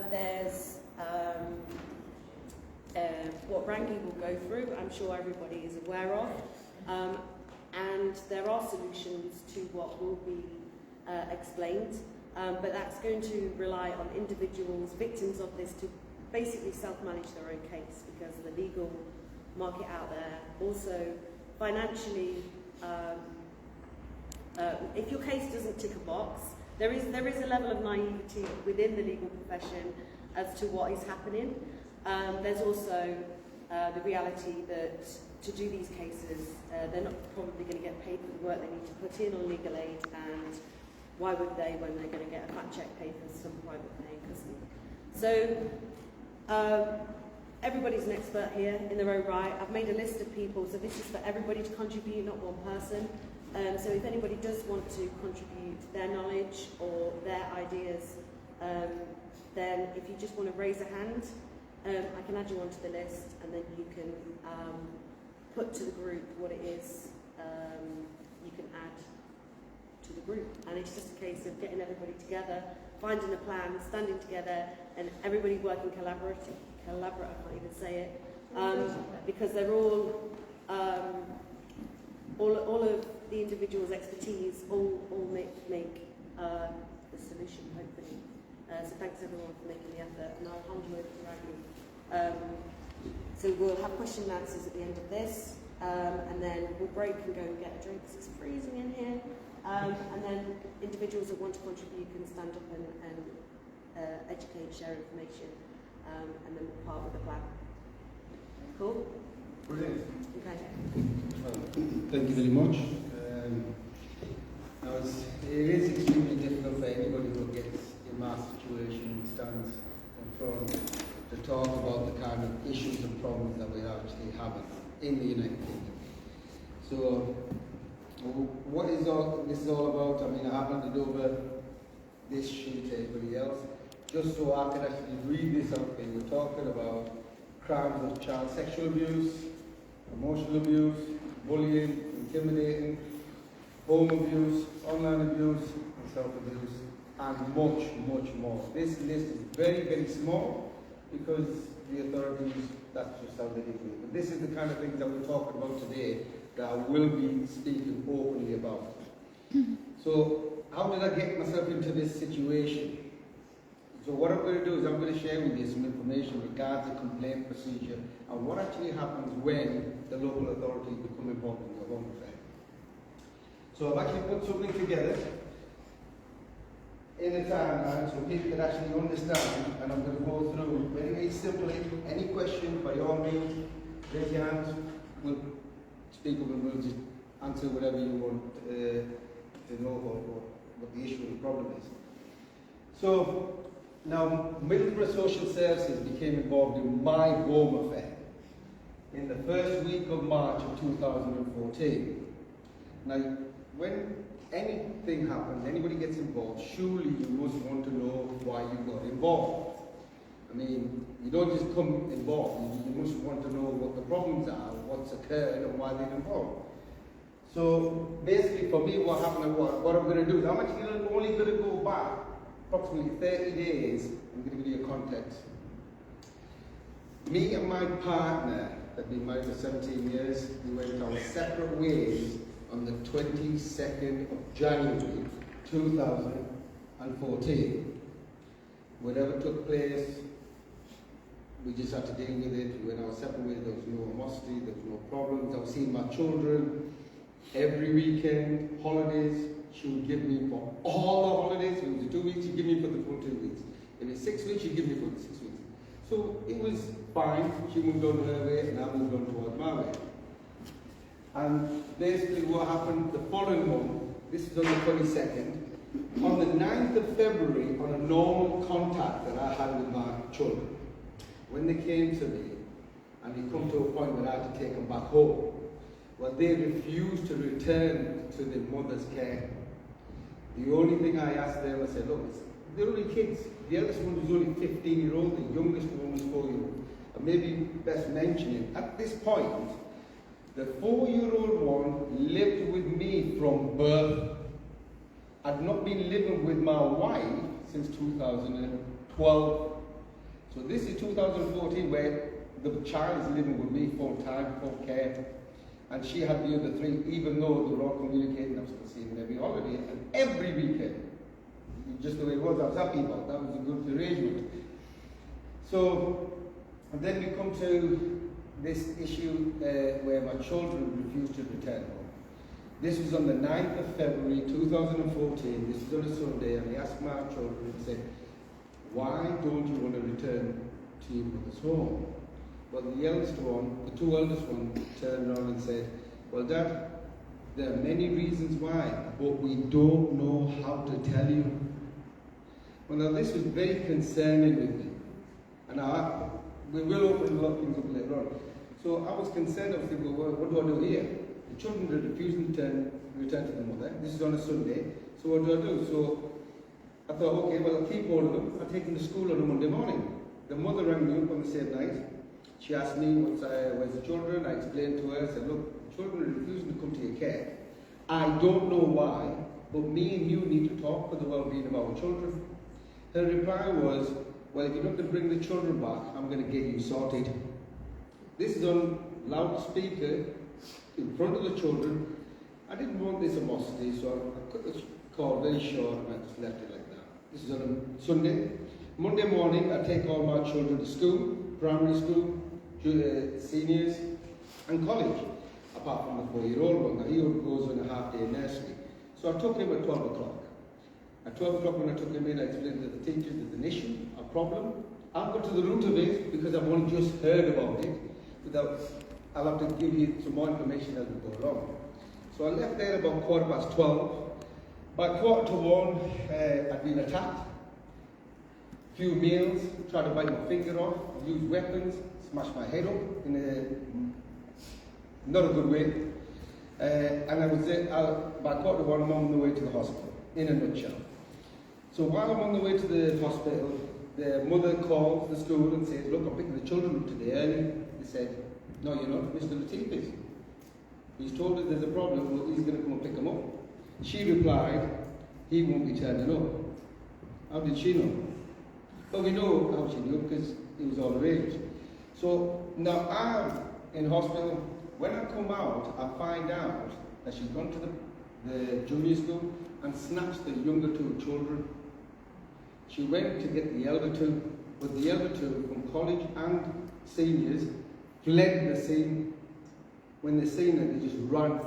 There's what Rangi will go through, I'm sure everybody is aware of, and there are solutions to what will be explained, but that's going to rely on individuals, victims of this, to basically self-manage their own case, because of the legal market out there. Also, financially, if your case doesn't tick a box, there is a level of naivety within the legal profession as to what is happening. There's also the reality that to do these cases, they're not probably going to get paid for the work they need to put in on legal aid, and why would they when they're going to get a fact check paid for some private paying custody? So everybody's an expert here in their own right. I've made a list of people, so this is for everybody to contribute, not one person. So if anybody does want to contribute their knowledge or their ideas, then if you just want to raise a hand, I can add you onto the list, and then you can put to the group what it is you can add to the group. And it's just a case of getting everybody together, finding a plan, standing together, and everybody working collaborative, I can't even say it, because they're all of the individual's expertise all make the solution, hopefully. So thanks everyone for making the effort, and I'll hand you over to Raghu. So we'll have question and answers at the end of this, and then we'll break and go and get a drink because it's freezing in here. And then individuals that want to contribute can stand up and educate, share information, and then we'll part with a plan. Cool? Brilliant. Okay. Thank you very much. It is extremely difficult for anybody who gets in my situation and stands in front to talk about the kind of issues and problems that we're actually having in the United Kingdom. So, what is this is all about? I mean, I have handed over this sheet to everybody else, just so I can actually read this out. We're talking about crimes of child sexual abuse, emotional abuse, bullying, intimidating, home abuse, online abuse, and self-abuse, and much, much more. This list is very, very small because the authorities, that's just how they do it. But this is the kind of things that we're talking about today that I will be speaking openly about. So, how did I get myself into this situation? So what I'm going to do is I'm going to share with you some information regarding the complaint procedure and what actually happens when the local authorities become involved in the home affair. So I've actually put something together in a timeline so people can actually understand, and I'm going to go through very, very simply. Any questions, by all means, raise your hand. We'll speak up and we'll just answer whatever you want to know about what the issue and the problem is. So, now, Middlesbrough Social Services became involved in my home affair in the first week of March of 2014. Now, when anything happens, anybody gets involved, surely you must want to know why you got involved. I mean, you don't just come involved, you must want to know what the problems are, what's occurred, and why they're involved. So, basically, for me, what happened, what I'm going to do is I'm actually only going to go back approximately 30 days. I'm going to give you a context. Me and my partner had been married for 17 years. We went our separate ways on the 22nd of January 2014. Whatever took place, we just had to deal with it. We went our separate ways. There was no animosity, there was no problems. I was seeing my children every weekend, holidays. She would give me for all the holidays. If it was 2 weeks, she'd give me for the full 2 weeks. If it's 6 weeks, she'd give me for the 6 weeks. So it was fine. She moved on her way, and I moved on towards my way. And basically what happened the following month, this is on the 22nd, on the 9th of February, on a normal contact that I had with my children, when they came to me, and they come to a point where I had to take them back home, well, they refused to return to their mother's care. The only thing I asked them, I said, look, they're only kids. The eldest one was only 15-year-old, the youngest one was 4-year-old. And maybe best mentioning, at this point, the 4-year-old one lived with me from birth. I'd not been living with my wife since 2012. 12. So this is 2014 where the child is living with me full time, full care. And she had the other 3, even though they were all communicating, I was still seeing them every holiday and every weekend. Just the way it was, I was happy about that. That was a good arrangement. So, and then we come to this issue where my children refused to return home. This was on the 9th of February 2014. This was on a Sunday, and I asked my children, I said, why don't you want to return to your mother's home? Well, the eldest one, the 2 eldest ones, turned around and said, well, Dad, there are many reasons why, but we don't know how to tell you. Well, now this was very concerning with me, and we will open a lot of things up later on. So I was concerned. I was thinking, well, what do I do here? The children are refusing to return to their mother. This is on a Sunday, so what do? So I thought, okay, well, I'll keep hold of them. I'll take them to school on a Monday morning. The mother rang me up on the same night. She asked me, where's the children? I explained to her. I said, look, the children are refusing to come to your care. I don't know why, but me and you need to talk for the well-being of our children. Her reply was, well, if you're not going to bring the children back, I'm going to get you sorted. This is on loudspeaker in front of the children. I didn't want this animosity, so I cut the call very short and I just left it like that. This is on a Sunday. Monday morning, I take all my children to school, primary school, seniors, and college, apart from the 4-year-old one. Now, he goes on a half-day nursery. So I took him at 12 o'clock. At 12 o'clock when I took him in, I explained to the teachers there's an issue, a problem. I'll go to the root of it because I've only just heard about it. I'll have to give you some more information as we go along. So I left there about 12:15. By 1:45, I'd been attacked. Few meals, tried to bite my finger off, used weapons, smashed my head up in a not a good way. And I was there, by 1:45, I'm on the way to the hospital, in a nutshell. So while I'm on the way to the hospital, the mother called the school and said, look, I'm picking the children up today early. They said, no, you're not, Mr. Latif is. He's told us there's a problem, well, he's going to come and pick them up. She replied, he won't be turning up. How did she know? Well, we know how she knew because it was all arranged. So now I'm in hospital. When I come out, I find out that she's gone to the junior school and snatched the younger 2 children. She went to get the elder 2, but the elder 2 from college and seniors fled the scene. When they seen it, they just ran.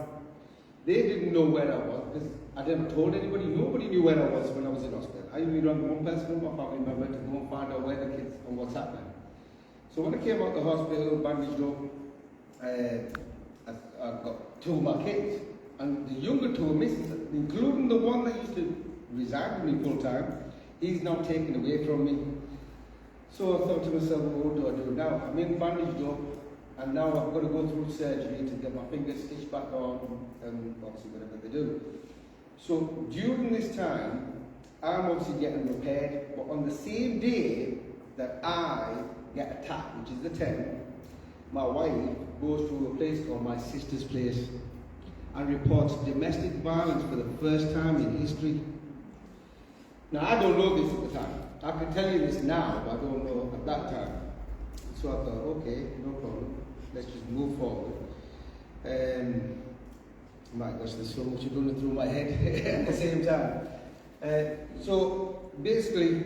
They didn't know where I was because I never told anybody. Nobody knew where I was when I was in hospital. I only rang one person in my family member to go and find out where the kids and what's happening. So when I came out of the hospital, bandaged up, I got 2 of my kids. And the younger 2 are missing, including the one that used to reside with me full time. He's now taken away from me. So I thought to myself, well, what do I do now? I'm in bandaged up, and now I've got to go through surgery to get my fingers stitched back on, and obviously whatever they do. So during this time, I'm obviously getting repaired, but on the same day that I get attacked, which is the 10th, my wife goes to a place called my sister's place and reports domestic violence for the first time in history. Now, I don't know this at the time. I can tell you this now, but I don't know at that time. So I thought, okay, no problem. Let's just move forward. My gosh, there's so much running through my head at the same time. So basically,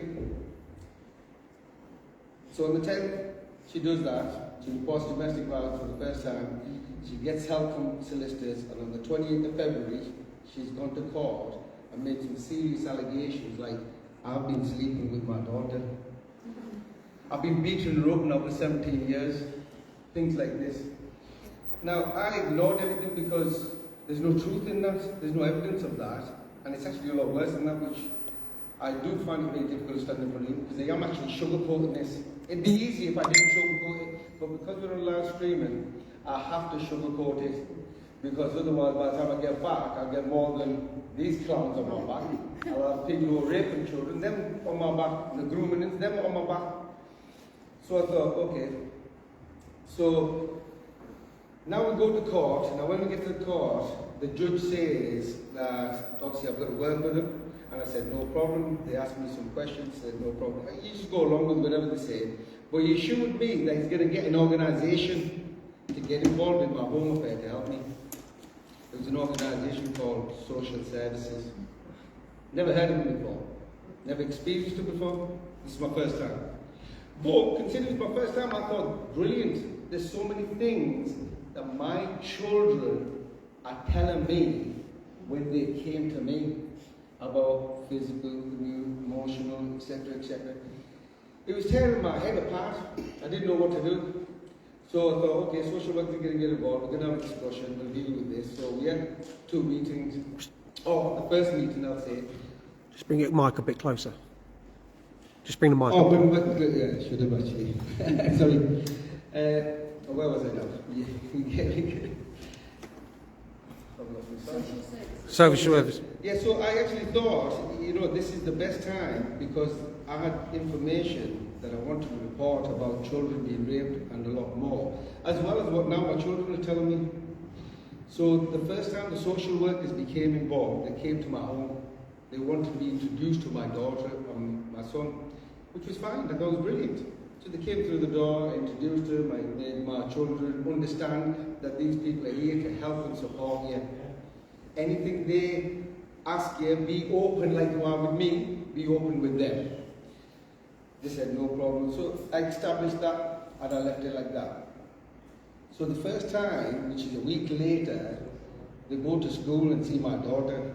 so on the 10th, she does that. She reports domestic violence for the first time. She gets help from solicitors, and on the 28th of February, she's gone to court and made some serious allegations like, I've been sleeping with my daughter. I've been beating her up now for 17 years. Things like this. Now, I ignored everything because there's no truth in that. There's no evidence of that. And it's actually a lot worse than that, which I do find it very difficult to stand in front of you because I am actually sugarcoating this. It'd be easy if I didn't sugarcoat it, but because we're on live streaming, I have to sugarcoat it because otherwise, by the time I get back, I'll get more than these clowns on my back. I'll have people who are raping children, them on my back, the grooming, them on my back. So I thought, okay. So now we go to court. Now when we get to the court, the judge says that obviously I've got to work with him And I said, no problem. They asked me some questions, I said, no problem. You just go along with whatever they say. But you assured me that he's going to get an organisation to get involved in my home affair to help me. It was an organisation called Social Services. Never heard of it before. Never experienced it before. This is my first time. But considering it's my first time, I thought, brilliant. There's so many things that my children are telling me when they came to me about physical, emotional, etc., etc. It was tearing my head apart. I didn't know what to do. So I thought, okay, social work is going to get involved. We're going to have a discussion. We'll deal with this. So we had 2 meetings. Oh, the first meeting, I'll say. Just bring your mic a bit closer. Just bring the mic Oh, up. but yeah, I should have actually. Sorry. Where was I now? Service. Yeah, so I actually thought, this is the best time because I had information that I wanted to report about children being raped and a lot more, as well as what now my children are telling me. So the first time the social workers became involved, they came to my home. They wanted to be introduced to my daughter and my son, which was fine. That was brilliant. So they came through the door, introduced them, I made my children understand that these people are here to help and support you. Anything they ask you, be open like you are with me, be open with them. They said no problem. So I established that and I left it like that. So the first time, which is a week later, they go to school and see my daughter.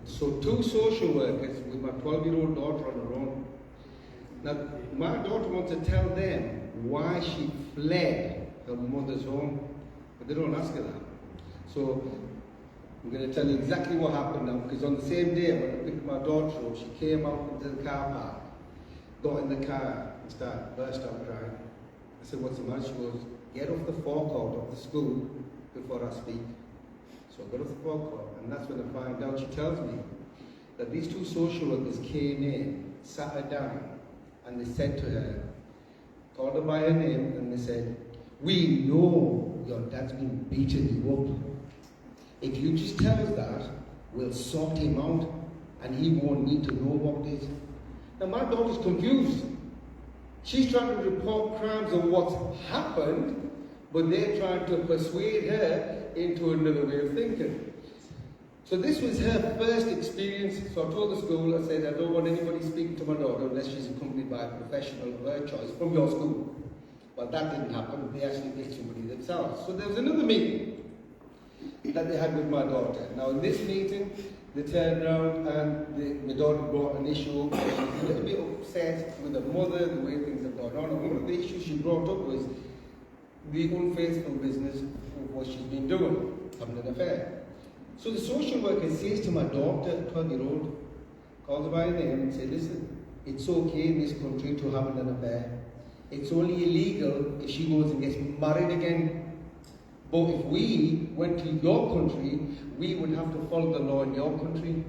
So 2 social workers with my 12-year-old daughter on her own. Now, my daughter wants to tell them why she fled her mother's home, but they don't ask her that. So I'm going to tell you exactly what happened now, because on the same day when I picked my daughter up, she came out into the car park, got in the car and burst out crying. I said, what's the matter? She goes, get off the forecourt of the school before I speak. So I got off the forecourt, and that's when I find out. She tells me that these 2 social workers came in, sat her down, and they said to her, called her by her name, and they said, we know your dad's been beating you up. If you just tell us that, we'll sort him out, and he won't need to know about it. Now my daughter's confused. She's trying to report crimes of what's happened, but they're trying to persuade her into another way of thinking. So this was her first experience. So I told the school, I said, I don't want anybody speaking to my daughter unless she's accompanied by a professional of her choice from your school. Well, that didn't happen. They actually picked somebody themselves. So there was another meeting that they had with my daughter. Now in this meeting, they turned around and my daughter brought an issue. She was a little bit upset with her mother, the way things have gone on. And one of the issues she brought up was the unfaithful business of what she's been doing, having an affair. So the social worker says to my daughter, 12-year-old, calls her by name and says, listen, it's okay in this country to have an affair. It's only illegal if she goes and gets married again. But if we went to your country, we would have to follow the law in your country.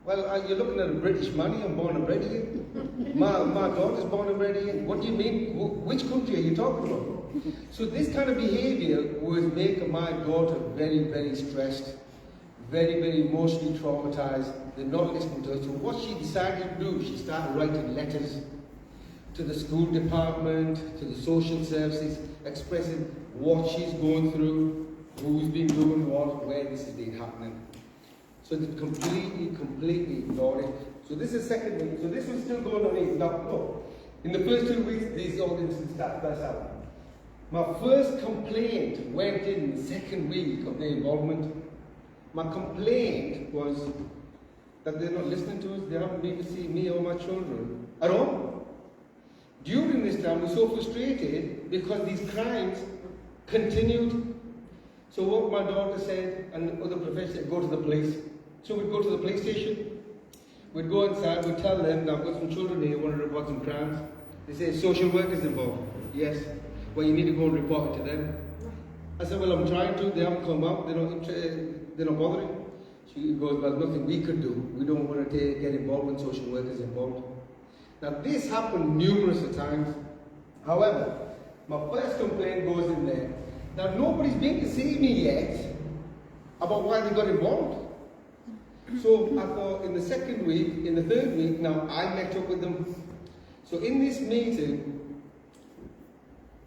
Well, you're looking at a British man here, I'm born and bred here. My daughter's born and bred here. What do you mean? Which country are you talking about? So this kind of behaviour was making my daughter very, very stressed, very, very emotionally traumatised. They're not listening to her. So what she decided to do, she started writing letters to the school department, to the social services, expressing what she's going through, who's been doing what, where this has been happening. So they completely ignored it. So this is second week. So this was still going on. Now, look, in the first 2 weeks, these audiences started to happen. My first complaint went in the second week of their involvement. My complaint was that they're not listening to us, they haven't been to see me or my children at all. During this time, we're so frustrated because these crimes continued. So what my daughter said, and other professors said, go to the police. So we'd go to the police station, we'd go inside, we'd tell them, now I've got some children here, want to report some crimes. They say, social workers involved. Yes. Well, you need to go and report it to them. I said, well, I'm trying to, they haven't come out, they're not bothering. She goes, well, nothing we could do. We don't want to get involved when social workers involved. Now, this happened numerous times. However, my first complaint goes in there. Now, nobody's been to see me yet about why they got involved. So I thought in the second week, in the third week, now I met up with them. So in this meeting,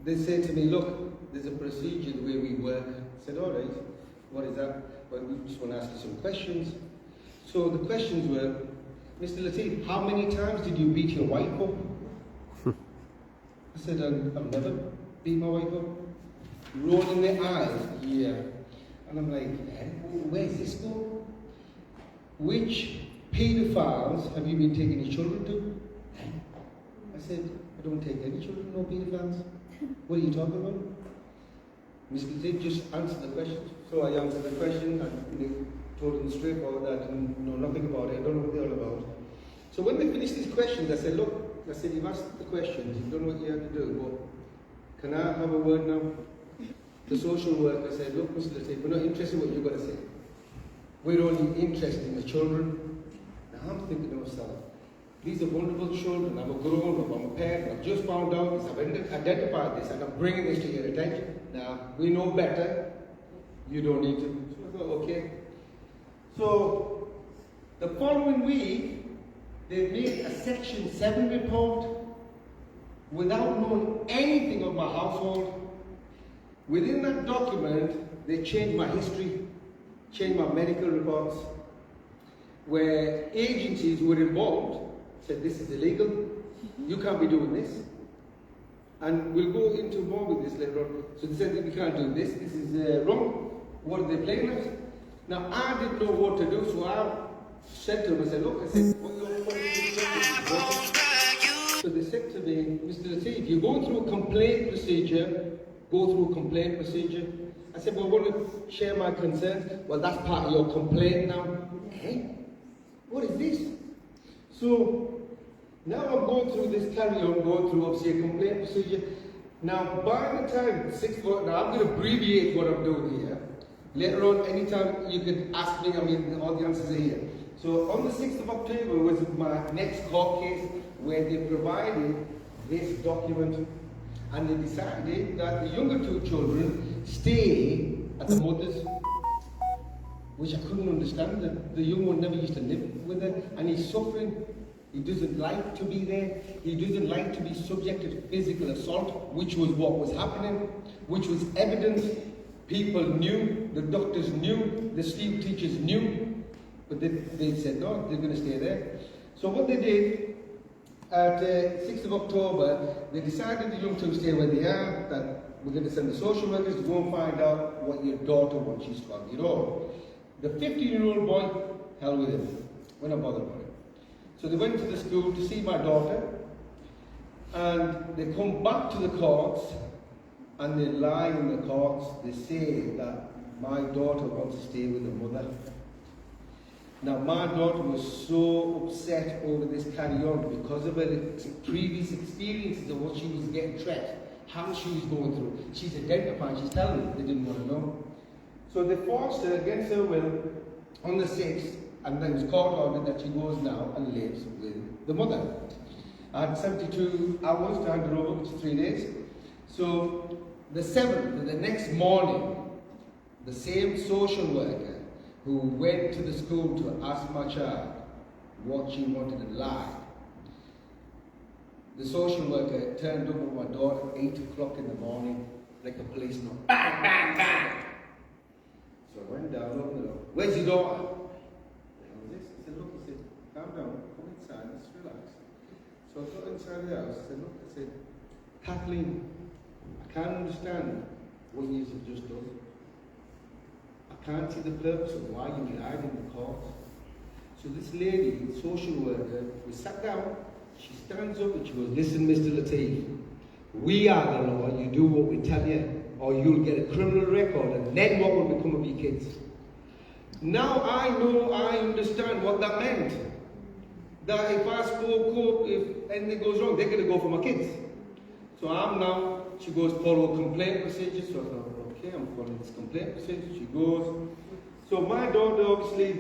they said to me, look, there's a procedure the way we work. I said, all right, what is that? Well, we just want to ask you some questions. So the questions were, Mr. Latif, how many times did you beat your wife up? I said, I've never beat my wife up. Rolling their eyes, yeah. And I'm like, where's this going? Which paedophiles have you been taking your children to? I said, I don't take any children, no paedophiles. What are you talking about? Mr. Latif just answered the question. So I answered the question and they told them straightforward that I know nothing about it, I don't know what they're all about. So when they finished these questions, I said, look, I said, you've asked the questions, you've done what you had to do, but can I have a word now? The social worker said, look, Mr. Latif, we're not interested in what you've got to say. We're only interested in the children. Now I'm thinking to myself, these are vulnerable children, I'm a grown up, I'm a parent, I've just found out this, I've identified this, and I'm bringing this to your attention. Now, we know better, you don't need to. So I thought, okay. So, the following week, they made a Section 7 report without knowing anything of my household. Within that document, they changed my history, changed my medical reports, where agencies were involved, said this is illegal, you can't be doing this. And we'll go into more with this later on. So they said that we can't do this, this is wrong. What are they playing at? Now I didn't know what to do, so I said to them, I said, look, I said, what you're So they said to me, Mr. Latif, you're going through a complaint procedure, go through a complaint procedure. I said, well, I want to share my concerns. Well, that's part of your complaint now. Eh? What is this? So now I'm going through this carry-on, going through obviously a complaint procedure. Now, by the time 6th of, now I'm going to abbreviate what I'm doing here. Later on, anytime you can ask me, I mean, all the answers are here. So on the 6th of October was my next court case where they provided this document and they decided that the younger two children stay at the mother's, which I couldn't understand. The young one never used to live with her and he's suffering. He doesn't like to be there. He doesn't like to be subjected to physical assault, which was what was happening, which was evident. People knew, the doctors knew, the sleep teachers knew, but they said no, they're going to stay there. So what they did, at 6th of October, they decided the young two stay where they are, that we're going to send the social workers to go and find out what your daughter wants. She's 12 years old. The 15-year-old boy, hell with him. We're not bothered about it. So they went to the school to see my daughter, and they come back to the courts, and they lie in the courts. They say that my daughter wants to stay with her mother. Now, my daughter was so upset over this carry-on because of her previous experiences of what she was getting threatened, how she was going through. She's identifying, she's telling them they didn't want to know. So they forced her against her will on the 6th, and then it was court ordered that she goes now and lives with the mother. I had 72 hours to hand her over, which is 3 days. So the 7th, the next morning, the same social worker who went to the school to ask my child what she wanted to lie. The social worker turned up with my daughter at 8 o'clock in the morning, like a policeman. Bang, bang, bang! So I went down, opened the door. Where's your daughter? What was this? I said, look, I said, calm down, come inside, let's relax. So I got inside the house, I said, look, I said, Kathleen, I can't understand what you have just done. I can't see the purpose of why you lied in the court. So this lady, social worker, we sat down, she stands up and she goes, listen, Mr. Latif, we are the law, you do what we tell you, or you'll get a criminal record, and then what will become of your kids? Now I know, I understand what that meant. That if I spoke up, if anything goes wrong, they're going to go for my kids. So I'm now, she goes, follow complaint procedure. So I thought, okay, I'm following this complaint procedure. She goes. So my daughter, obviously,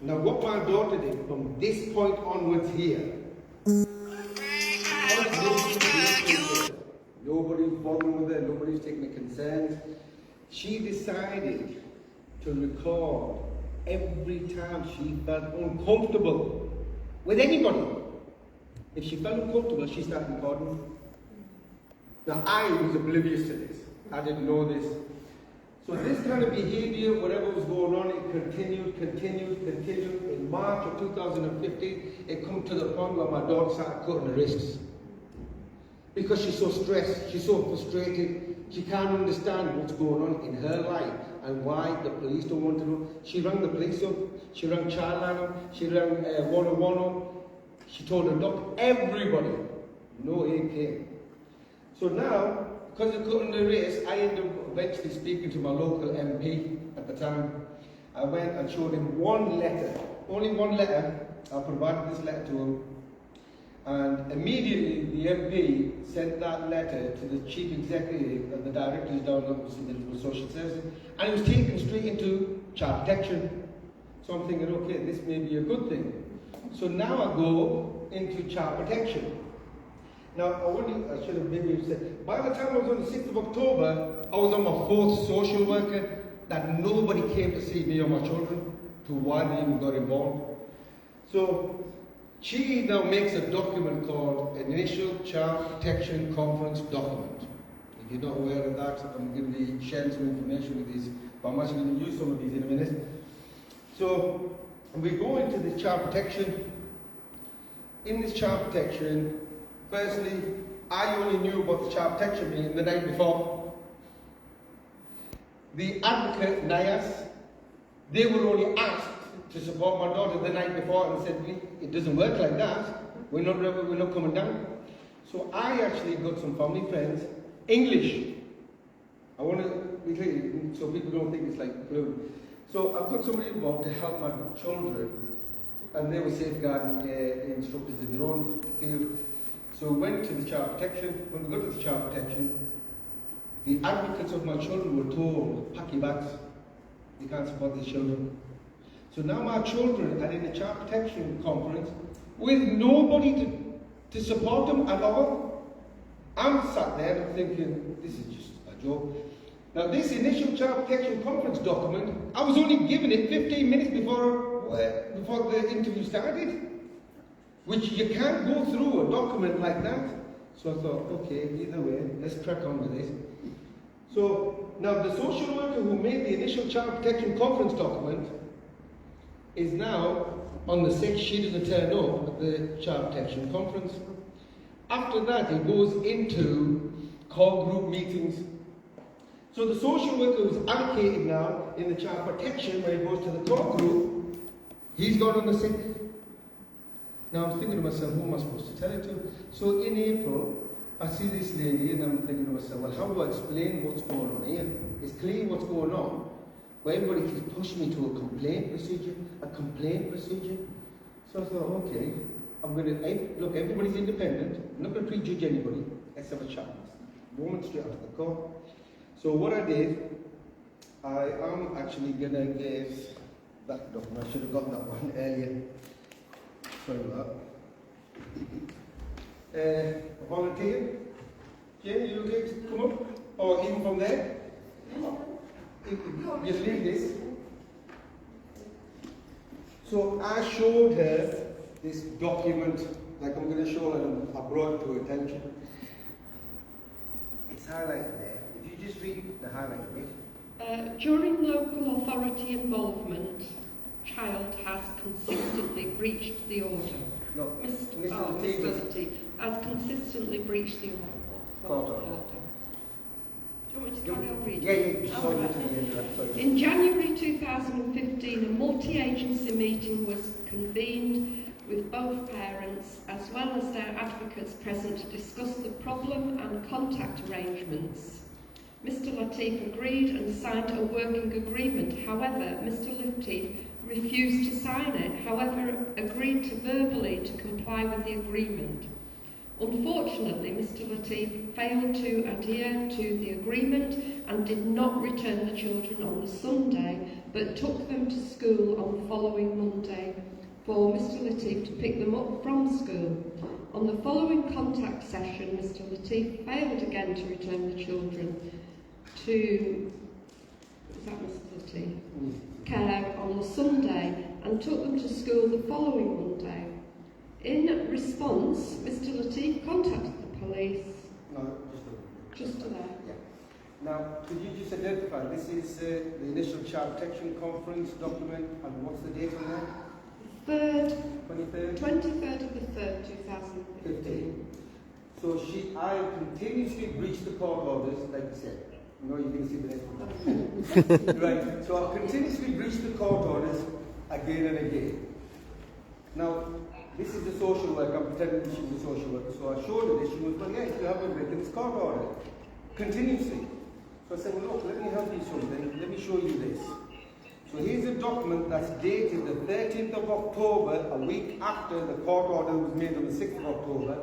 now what my daughter did from this point onwards here, nobody's bothering with her, nobody's taking the concerns. She decided to record every time she felt uncomfortable with anybody. If she felt uncomfortable, she started recording. Now, I was oblivious to this. I didn't know this. So this kind of behavior, whatever was going on, it continued. In March of 2015, it come to the point where my daughter started cutting her wrists. Because she's so stressed, she's so frustrated, she can't understand what's going on in her life and why the police don't want to know. She rang the police up, she rang Childline up, she rang 101 up, she told her doctor, everybody, no aid came. So now, because of cutting the race, I ended up eventually speaking to my local MP at the time. I went and showed him one letter, only one letter. I provided this letter to him. And immediately the MP sent that letter to the chief executive and the directors down at the social services, and it was taken straight into child protection. So I'm thinking, okay, this may be a good thing. So now I go into child protection. Now, I should have maybe said, by the time I was on the 6th of October, I was on my 4th social worker, that nobody came to see me or my children, to why they even got involved. So, she now makes a document called an Initial Child Protection Conference document. If you're not aware of that, I'm going to be sharing some information with these, but I'm actually going to use some of these in a minute. So, we go into this child protection. In this child protection, firstly, I only knew about the child protection meeting the night before. The advocate, NIAS, they were only asked to support my daughter the night before and said, it doesn't work like that. We're not coming down. So I actually got some family friends, English. I want to be clear so people don't think it's like blue. So I've got somebody involved to help my children, and they were safeguarding instructors in their own field. So we went to the child protection. When we got to the child protection, the advocates of my children were told, pack your bags, you can't support these children. So now my children are in a child protection conference with nobody to support them at all. I'm sat there and thinking, this is just a joke. Now this initial child protection conference document, I was only given it 15 minutes before the interview started. Which you can't go through a document like that. So I thought, okay, either way, let's crack on with this. So now the social worker who made the initial child protection conference document is now on the 6th, she doesn't turn up at the child protection conference. After that, it goes into core group meetings. So the social worker who's allocated now in the child protection, when he goes to the core group, he's gone on the 6th. Now I'm thinking to myself, who am I supposed to tell it to? So in April, I see this lady and I'm thinking to myself, well, how do I explain what's going on here? It's clear what's going on. But everybody keeps pushing me to a complaint procedure. So I thought, okay, I'm going to, look, everybody's independent. I'm not going to prejudge anybody. Let's have a chat. Moment straight after the call. So what I did, I am actually going to give that document. I should have got that one earlier. Sorry about that. A volunteer? Jane, you okay to come up? Or even from there? Just leave this. So I showed her this document, like I'm going to show her, and I brought it to her attention. It's highlighted there. If you just read the highlighted bit. During local authority involvement, child has consistently breached the order. No, Mr. Lateef has consistently breached the order. Do you want me to carry on reading? Yeah. Sorry. In January 2015, a multi-agency meeting was convened with both parents as well as their advocates present to discuss the problem and contact arrangements. Mr. Lateef agreed and signed a working agreement. However, Mr. Lateef refused to sign it, however agreed to verbally to comply with the agreement. Unfortunately, Mr. Lateef failed to adhere to the agreement and did not return the children on the Sunday, but took them to school on the following Monday for Mr. Lateef to pick them up from school. On the following contact session, Mr. Lateef failed again to return the children to that Mr. Latif, care on the Sunday and took them to school the following Monday. In response, Mr. Latif contacted the police. No, Just to there. Yeah. Now, could you just identify, this is the initial Child Protection Conference document, and what's the date on that? 23rd? 23rd of the 3rd, 2015. So I continuously breached the court orders, like you said. No, you're going to see the next one. Right, so I continuously breached the court orders again and again. Now, this is the social worker, I'm pretending she was a social worker. So I showed her this, she goes, well, yes, you have a breaking this court order. Continuously. So I said, well, look, let me help you something, let me show you this. So here's a document that's dated the 13th of October, a week after the court order was made on the 6th of October.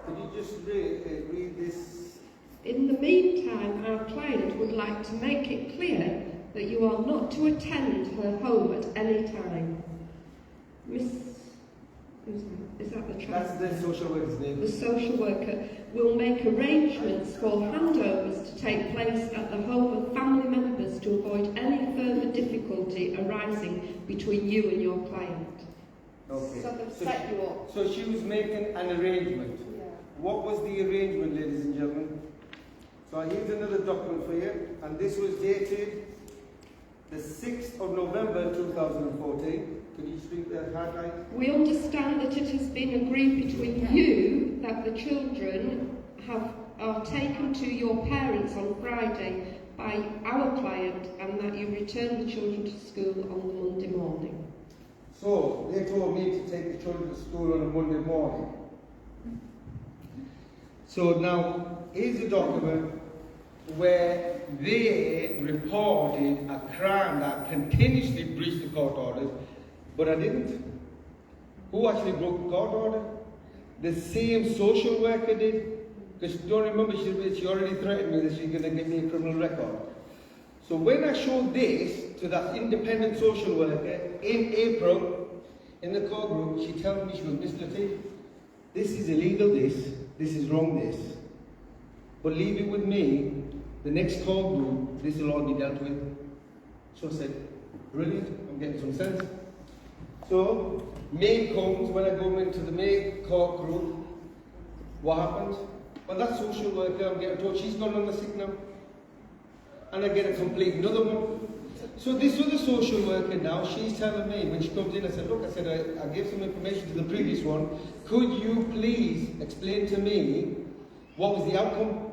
Could you just read this? In the meantime, our client would like to make it clear that you are not to attend her home at any time. Miss, who's that? Is that the child? That's the social worker's name. The social worker will make arrangements for handovers to take place at the home of family members to avoid any further difficulty arising between you and your client. Okay. So they've set you up. So she was making an arrangement. Yeah. What was the arrangement, ladies and gentlemen? So here's another document for you, and this was dated the 6th of November 2014. Could you speak that highlight? We understand that it has been agreed between you that the children are taken to your parents on Friday by our client and that you return the children to school on the Monday morning. So they told me to take the children to school on a Monday morning. So now here's a document where they reported a crime that continuously breached the court orders, but I didn't. Who actually broke the court order? The same social worker did. Because don't remember, she already threatened me that she's going to give me a criminal record. So when I showed this to that independent social worker in April, in the court group, she tells me, she goes, Mr. Latif, this is illegal, this is wrong, this. But leave it with me, the next court group, this will all be dealt with. So I said, brilliant, I'm getting some sense. So, May comes, when I go into the May court group, what happens? Well, that social worker, I'm getting told she's gone on the sick now. And I get a complete another one. So this other social worker now, she's telling me, when she comes in, I said, look, I gave some information to the previous one. Could you please explain to me what was the outcome?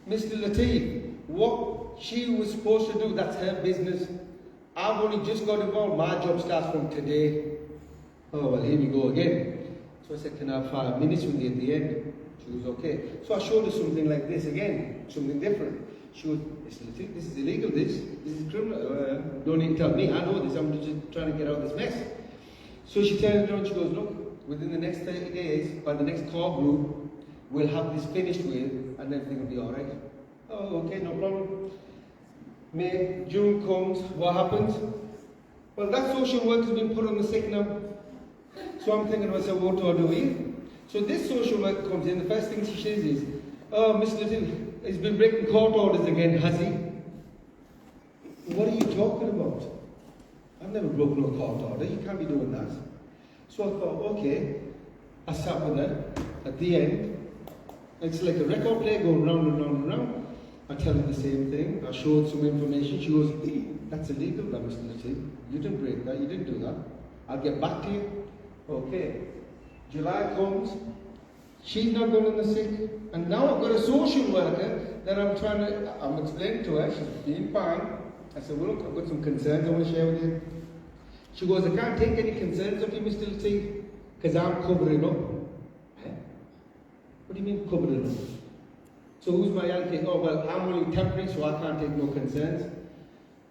Mr. Latif, what she was supposed to do, that's her business. I've only just got involved, my job starts from today. Oh, well, here we go again. So I said, can I have 5 minutes with you at the end? She was okay. So I showed her something like this again, something different. She was, Mr. Latif, this is illegal, this is criminal. Don't need to tell me, I know this, I'm just trying to get out of this mess. So she turns around, she goes, look, within the next 30 days, by the next court group, we'll have this finished with, and everything will be all right. Oh, okay, no problem. May, June comes, what happens? Well, that social worker's been put on the sick now. So I'm thinking to myself, what do I do here? So this social worker comes in, the first thing she says is, oh, Mr. Latif, he's been breaking court orders again, has he? What are you talking about? I've never broken a court order, you can't be doing that. So I thought, okay. I sat with her. At the end, it's like a record player going round and round and round. I tell her the same thing. I showed some information. She goes, that's illegal, that Mr. Latif. You didn't break that, you didn't do that. I'll get back to you. Okay. July comes. She's not going on the sick. And now I've got a social worker that I'm explaining to her. She's being fine. I said, well, look, I've got some concerns I want to share with you. She goes, I can't take any concerns of you, Mr. Latif, because I'm covering up. Eh? What do you mean covering up? So who's my advocate? Oh, well, I'm only temporary, so I can't take no concerns.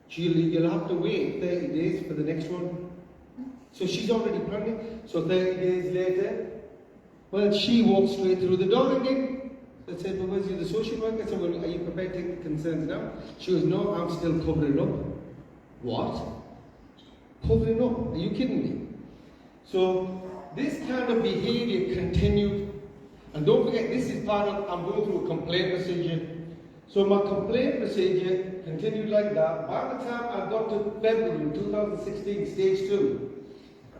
You'll have to wait 30 days for the next one. So she's already planning. So 30 days later, well, she walked straight through the door again. I said, well, where's the social worker? I said, well, are you prepared to take the concerns now? She goes, no, I'm still covering up. What? Covering up? Are you kidding me? So this kind of behaviour continued. And don't forget, this is part of, I'm going through a complaint procedure. So my complaint procedure continued like that. By the time I got to February 2016, stage 2,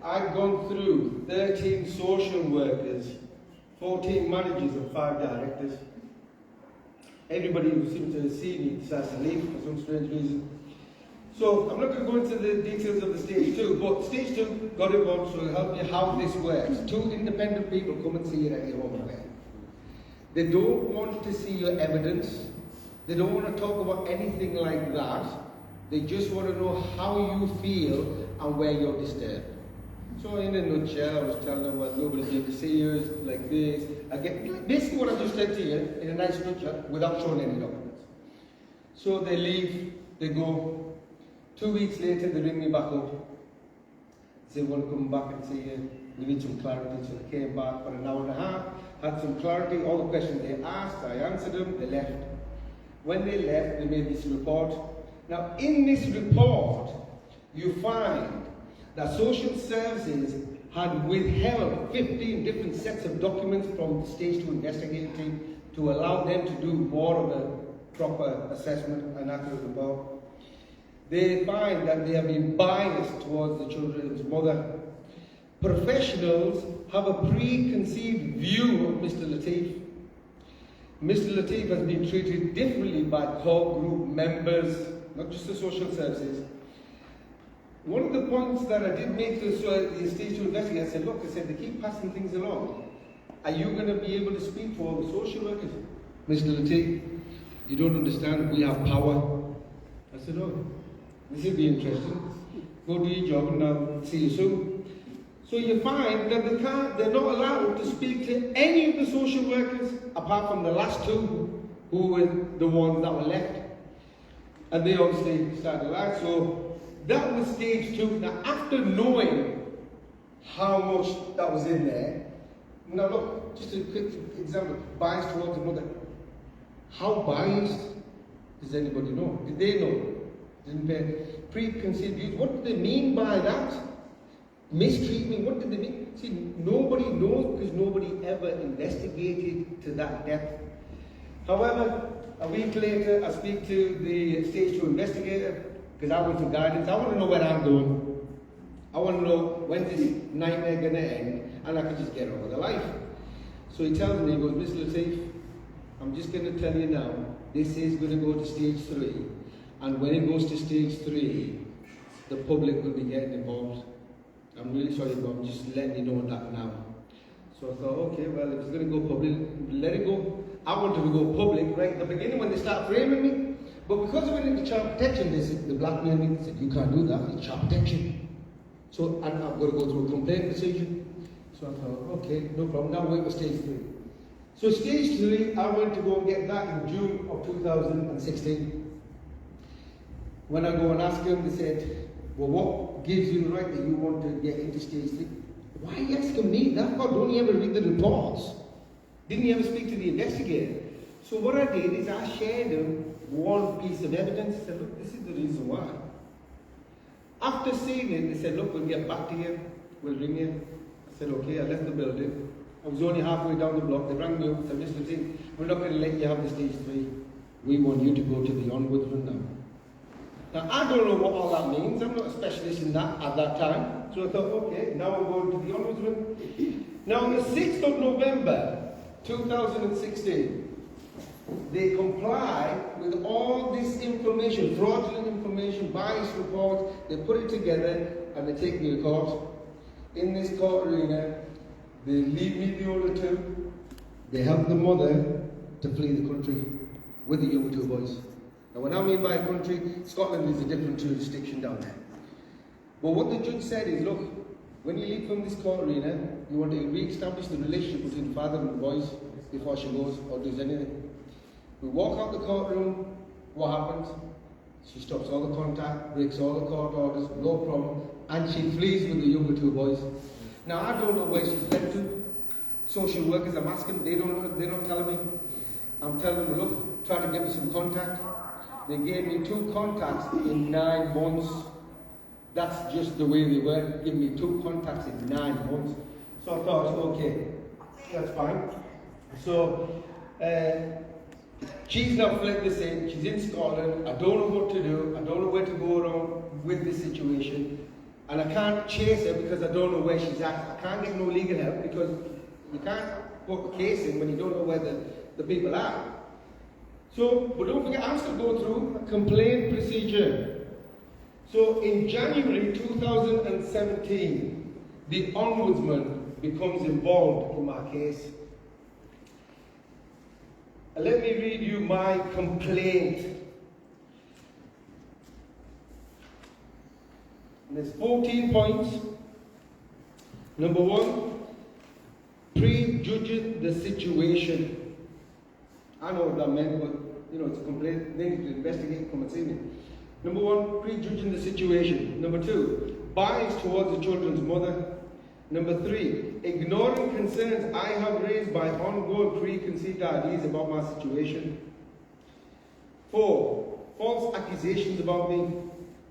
I'd gone through 13 social workers, 14 managers and 5 directors. Everybody who seemed to see me decides to leave for some strange reason. So I'm not going to go into the details of the stage 2, but stage 2 got involved to help you how this works. 2 independent people come and see you at your home care. They don't want to see your evidence. They don't want to talk about anything like that. They just want to know how you feel and where you're disturbed. So in a nutshell, I was telling them, well, nobody came to see you, it's like this. Basically what I just said to you, in a nice nutshell, without showing any documents. So they leave, they go. 2 weeks later, they ring me back up. They want to come back and see you. We need some clarity. So they came back for an hour and a half, had some clarity. All the questions they asked, I answered them, they left. When they left, they made this report. Now, in this report, you find that social services had withheld 15 different sets of documents from the stage 2 investigating team to allow them to do more of a proper assessment and accurate report. They find that they have been biased towards the children's mother. Professionals have a preconceived view of Mr. Lateef. Mr. Lateef has been treated differently by core group members, not just the social services. One of the points that I did make to the stage 2 investigator, I said, look, I said, they keep passing things along. Are you going to be able to speak for all the social workers? Mr. Lateef, you don't understand, we have power. I said, oh, this will be interesting. Go do your job and I'll see you soon. So you find that they're not allowed to speak to any of the social workers apart from the last 2 who were the ones that were left. And they obviously started life. So that was stage 2. Now after knowing how much that was in there, now look, just a quick example, bias towards the mother. How biased does anybody know? Did they know? Preconceived views. What do they mean by that? Mistreatment, what did they mean? See, nobody knows because nobody ever investigated to that depth. However, a week later, I speak to the stage 2 investigator because I want some guidance. I want to know where I'm going. I want to know when's this nightmare going to end and I can just get on with the life. So he tells me, he goes, Mr. Lateef, I'm just going to tell you now, this is going to go to stage 3. And when it goes to stage 3, the public will be getting involved. I'm really sorry, but I'm just letting you know that now. So I thought, okay, well, if it's going to go public, let it go. I wanted to go public right at the beginning when they start framing me. But because we're into child protection, they said, the blackmail me, they said, you can't do that, it's child protection. So, and I've got to go through a complaint procedure. So I thought, okay, no problem, now wait for stage 3. So stage 3, I went to go and get that in June of 2016. When I go and ask them, they said, well, what gives you the right that you want to get into stage 3? Why are you asking me that? God, don't you ever read the reports? Didn't you ever speak to the investigator? So what I did is I shared them one piece of evidence. I said, look, this is the reason why. After seeing it, they said, look, we'll get back to you. We'll ring you. I said, okay, I left the building. I was only halfway down the block. They rang me up and said, Mr. Lateef, we're not going to let you have the stage 3. We want you to go to the ombudsman now. Now, I don't know what all that means. I'm not a specialist in that at that time. So I thought, okay, now I'm going to the ombudsman. Now, on the 6th of November, 2016, they comply with all this information, fraudulent information, bias reports. They put it together and they take me to court. In this court arena, they leave me the older 2. They help the mother to flee the country with the younger 2 boys. Now, what I mean by country, Scotland is a different jurisdiction down there. But what the judge said is, look, when you leave from this court arena, you want to re-establish the relationship between the father and the boys before she goes or does anything. We walk out the courtroom, what happens? She stops all the contact, breaks all the court orders, no problem, and she flees with the younger 2 boys. Now, I don't know where she's led to. Social workers, I'm asking, they're not telling me. I'm telling them, look, try to get me some contact. They gave me 2 contacts in 9 months. That's just the way they were, giving me 2 contacts in 9 months. So I thought, okay, that's fine. So She's now fled the scene. She's in Scotland. I don't know what to do. I don't know where to go around with this situation. And I can't chase her because I don't know where she's at. I can't get no legal help because you can't put a case in when you don't know where the people are. So, but don't forget, I'm still going through a complaint procedure. So in January 2017, the Ombudsman becomes involved in my case. Let me read you my complaint. And there's 14 points. Number 1, prejudging the situation. I know what that meant, but you know, it's a complaint. They need to investigate, come and see me. Number 1, prejudging the situation. Number 2, bias towards the children's mother. Number 3, ignoring concerns I have raised by ongoing preconceived ideas about my situation. 4, false accusations about me.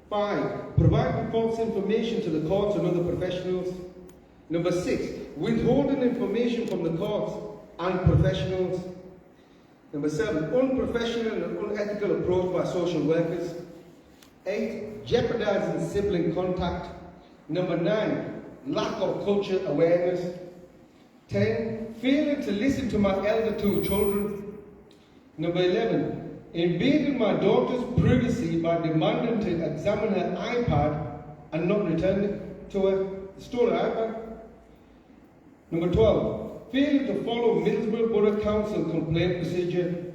5, providing false information to the courts and other professionals. Number 6, withholding information from the courts and professionals. Number 7, unprofessional and unethical approach by social workers. 8, jeopardizing sibling contact. Number 9, lack of cultural awareness. 10, failing to listen to my elder 2 children. Number 11, invading my daughter's privacy by demanding to examine her iPad and not return it to her. Stole her iPad. Number 12, failing to follow Middlesbrough Borough Council complaint procedure.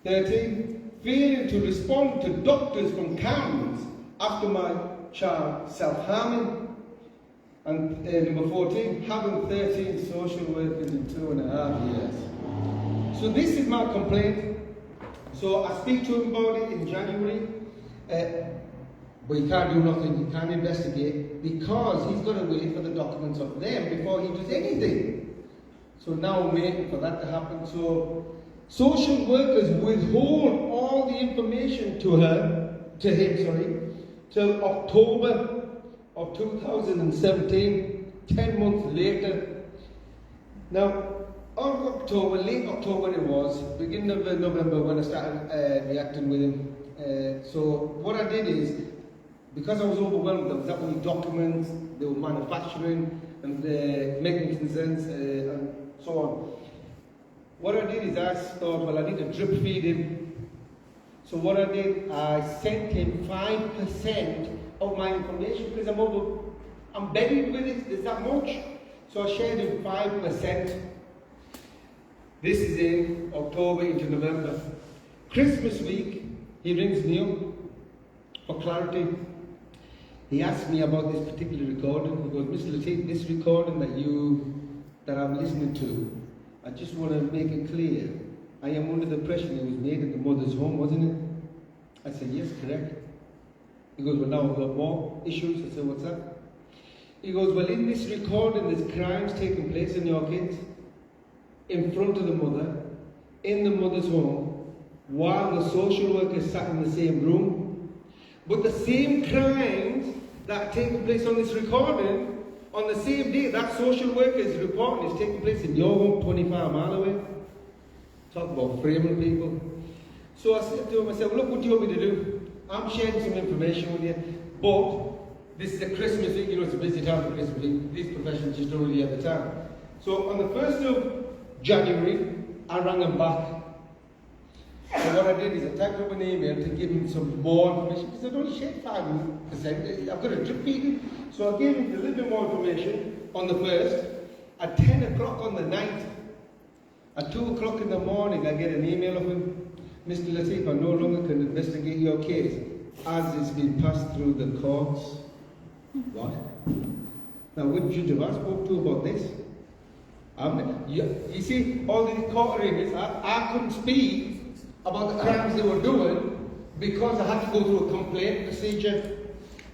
13, failing to respond to doctors from Cairns after my child self-harming. And number 14, having 13 social workers in 2.5 years. So this is my complaint. So I speak to him about it in January. But he can't do nothing, he can't investigate, because he's got to wait for the documents of them before he does anything. So now I'm waiting for that to happen. So social workers withhold all the information to him, till October of 2017, 10 months later. Now, late October it was, beginning of November when I started reacting with him. So what I did is, because I was overwhelmed, there was that many documents, they were manufacturing and making concerns and so on. What I did is I thought, well, I need to drip feed him. So what I did, I sent him 5% of my information because I'm buried with it, there's that much. So I shared him 5%. This is in October into November. Christmas week, he rings me up for clarity. He asked me about this particular recording. He goes, Mr. Lateef, this recording that I'm listening to, I just want to make it clear. I am under the impression it was made at the mother's home, wasn't it? I said, yes, correct. He goes, well, now I've got more issues. I said, what's that? He goes, well, in this recording, there's crimes taking place in your kids, in front of the mother, in the mother's home, while the social worker sat in the same room. But the same crimes that are taking place on this recording, on the same day that social worker is reporting, is taking place in your home 25 miles away. Talk about framing people. So I said to him, I said, well, look, what do you want me to do? I'm sharing some information with you, but this is a Christmas week, you know, it's a busy time for Christmas week. These professionals just don't really have the time. So on the 1st of January, I rang him back. So what I did is I typed up an email to give him some more information, because I'd only shared 5%. I've got a drip feed him. So I gave him a little bit more information on the 1st. At 10 o'clock on the 9th, at 2 o'clock in the morning, I get an email of him. Mr. Lateef, I no longer can investigate your case as it's been passed through the courts. What? Now, what judge have I spoke to about this? You see, all these court arrangements, I couldn't speak about the crimes they were doing because I had to go through a complaint procedure.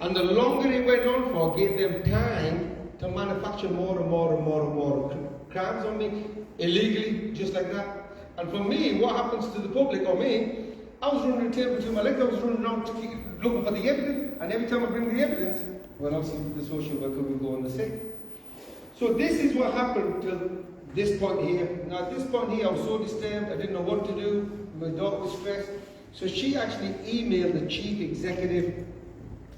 And the longer it went on for, gave them time to manufacture more and more and more and more crimes on me, illegally, just like that. And for me, what happens to the public or me, I was running the table between my legs, I was running around looking for the evidence, and every time I bring the evidence, well, obviously the social worker will go on the sick. So this is what happened till this point here. Now, at this point here, I was so disturbed, I didn't know what to do. My daughter was stressed. So she actually emailed the chief executive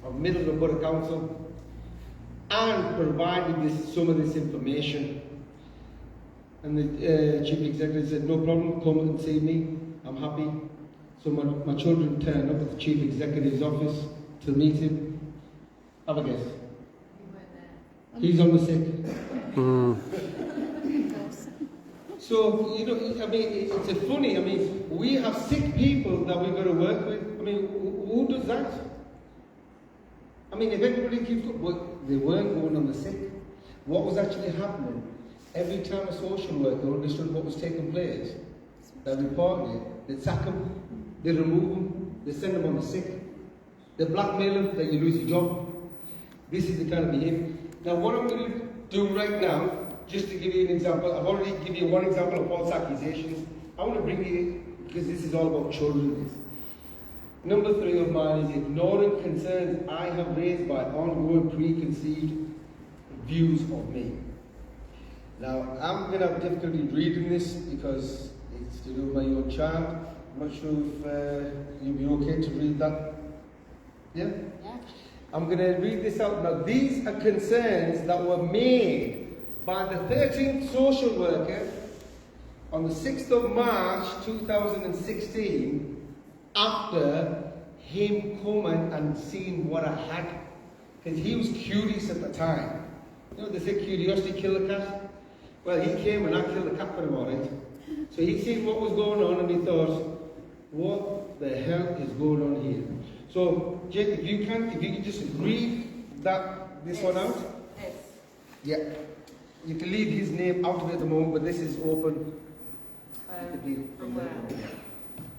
of Middlesbrough Borough Council and provided some of this information. And the chief executive said, no problem, come and see me, I'm happy. So my children turned up at the chief executive's office to meet him. Have a guess. He's on the sick. So, you know, I mean, it's funny. I mean, we have sick people that we've got to work with. I mean, who does that? I mean, if everybody keeps going, they weren't going on the sick. What was actually happening? Every time a social worker understood what was taking place, they reported it, they'd sack them, they'd remove them, they'd send them on the sick, they'd blackmail them that you lose your job. This is the kind of behavior. Now, what I'm going to do right now, just to give you an example, I've already given you one example of false accusations. I want to bring you, because this is all about children. Number 3 of mine is ignoring concerns I have raised by ongoing preconceived views of me. Now, I'm going to have difficulty reading this because it's to do with my own child. I'm not sure if you'll be okay to read that. Yeah? Yeah. I'm going to read this out. Now, these are concerns that were made by the 13th social worker on the 6th of March 2016 after him coming and seeing what I had. Because he was curious at the time. You know, they say curiosity killed the cat. Well, he came and I killed the cat for him, all right. So he seen what was going on and he thought, what the hell is going on here? So, Jake, if you can just read this one out. Yes. Yeah. You can leave his name out of it at the moment, but this is open.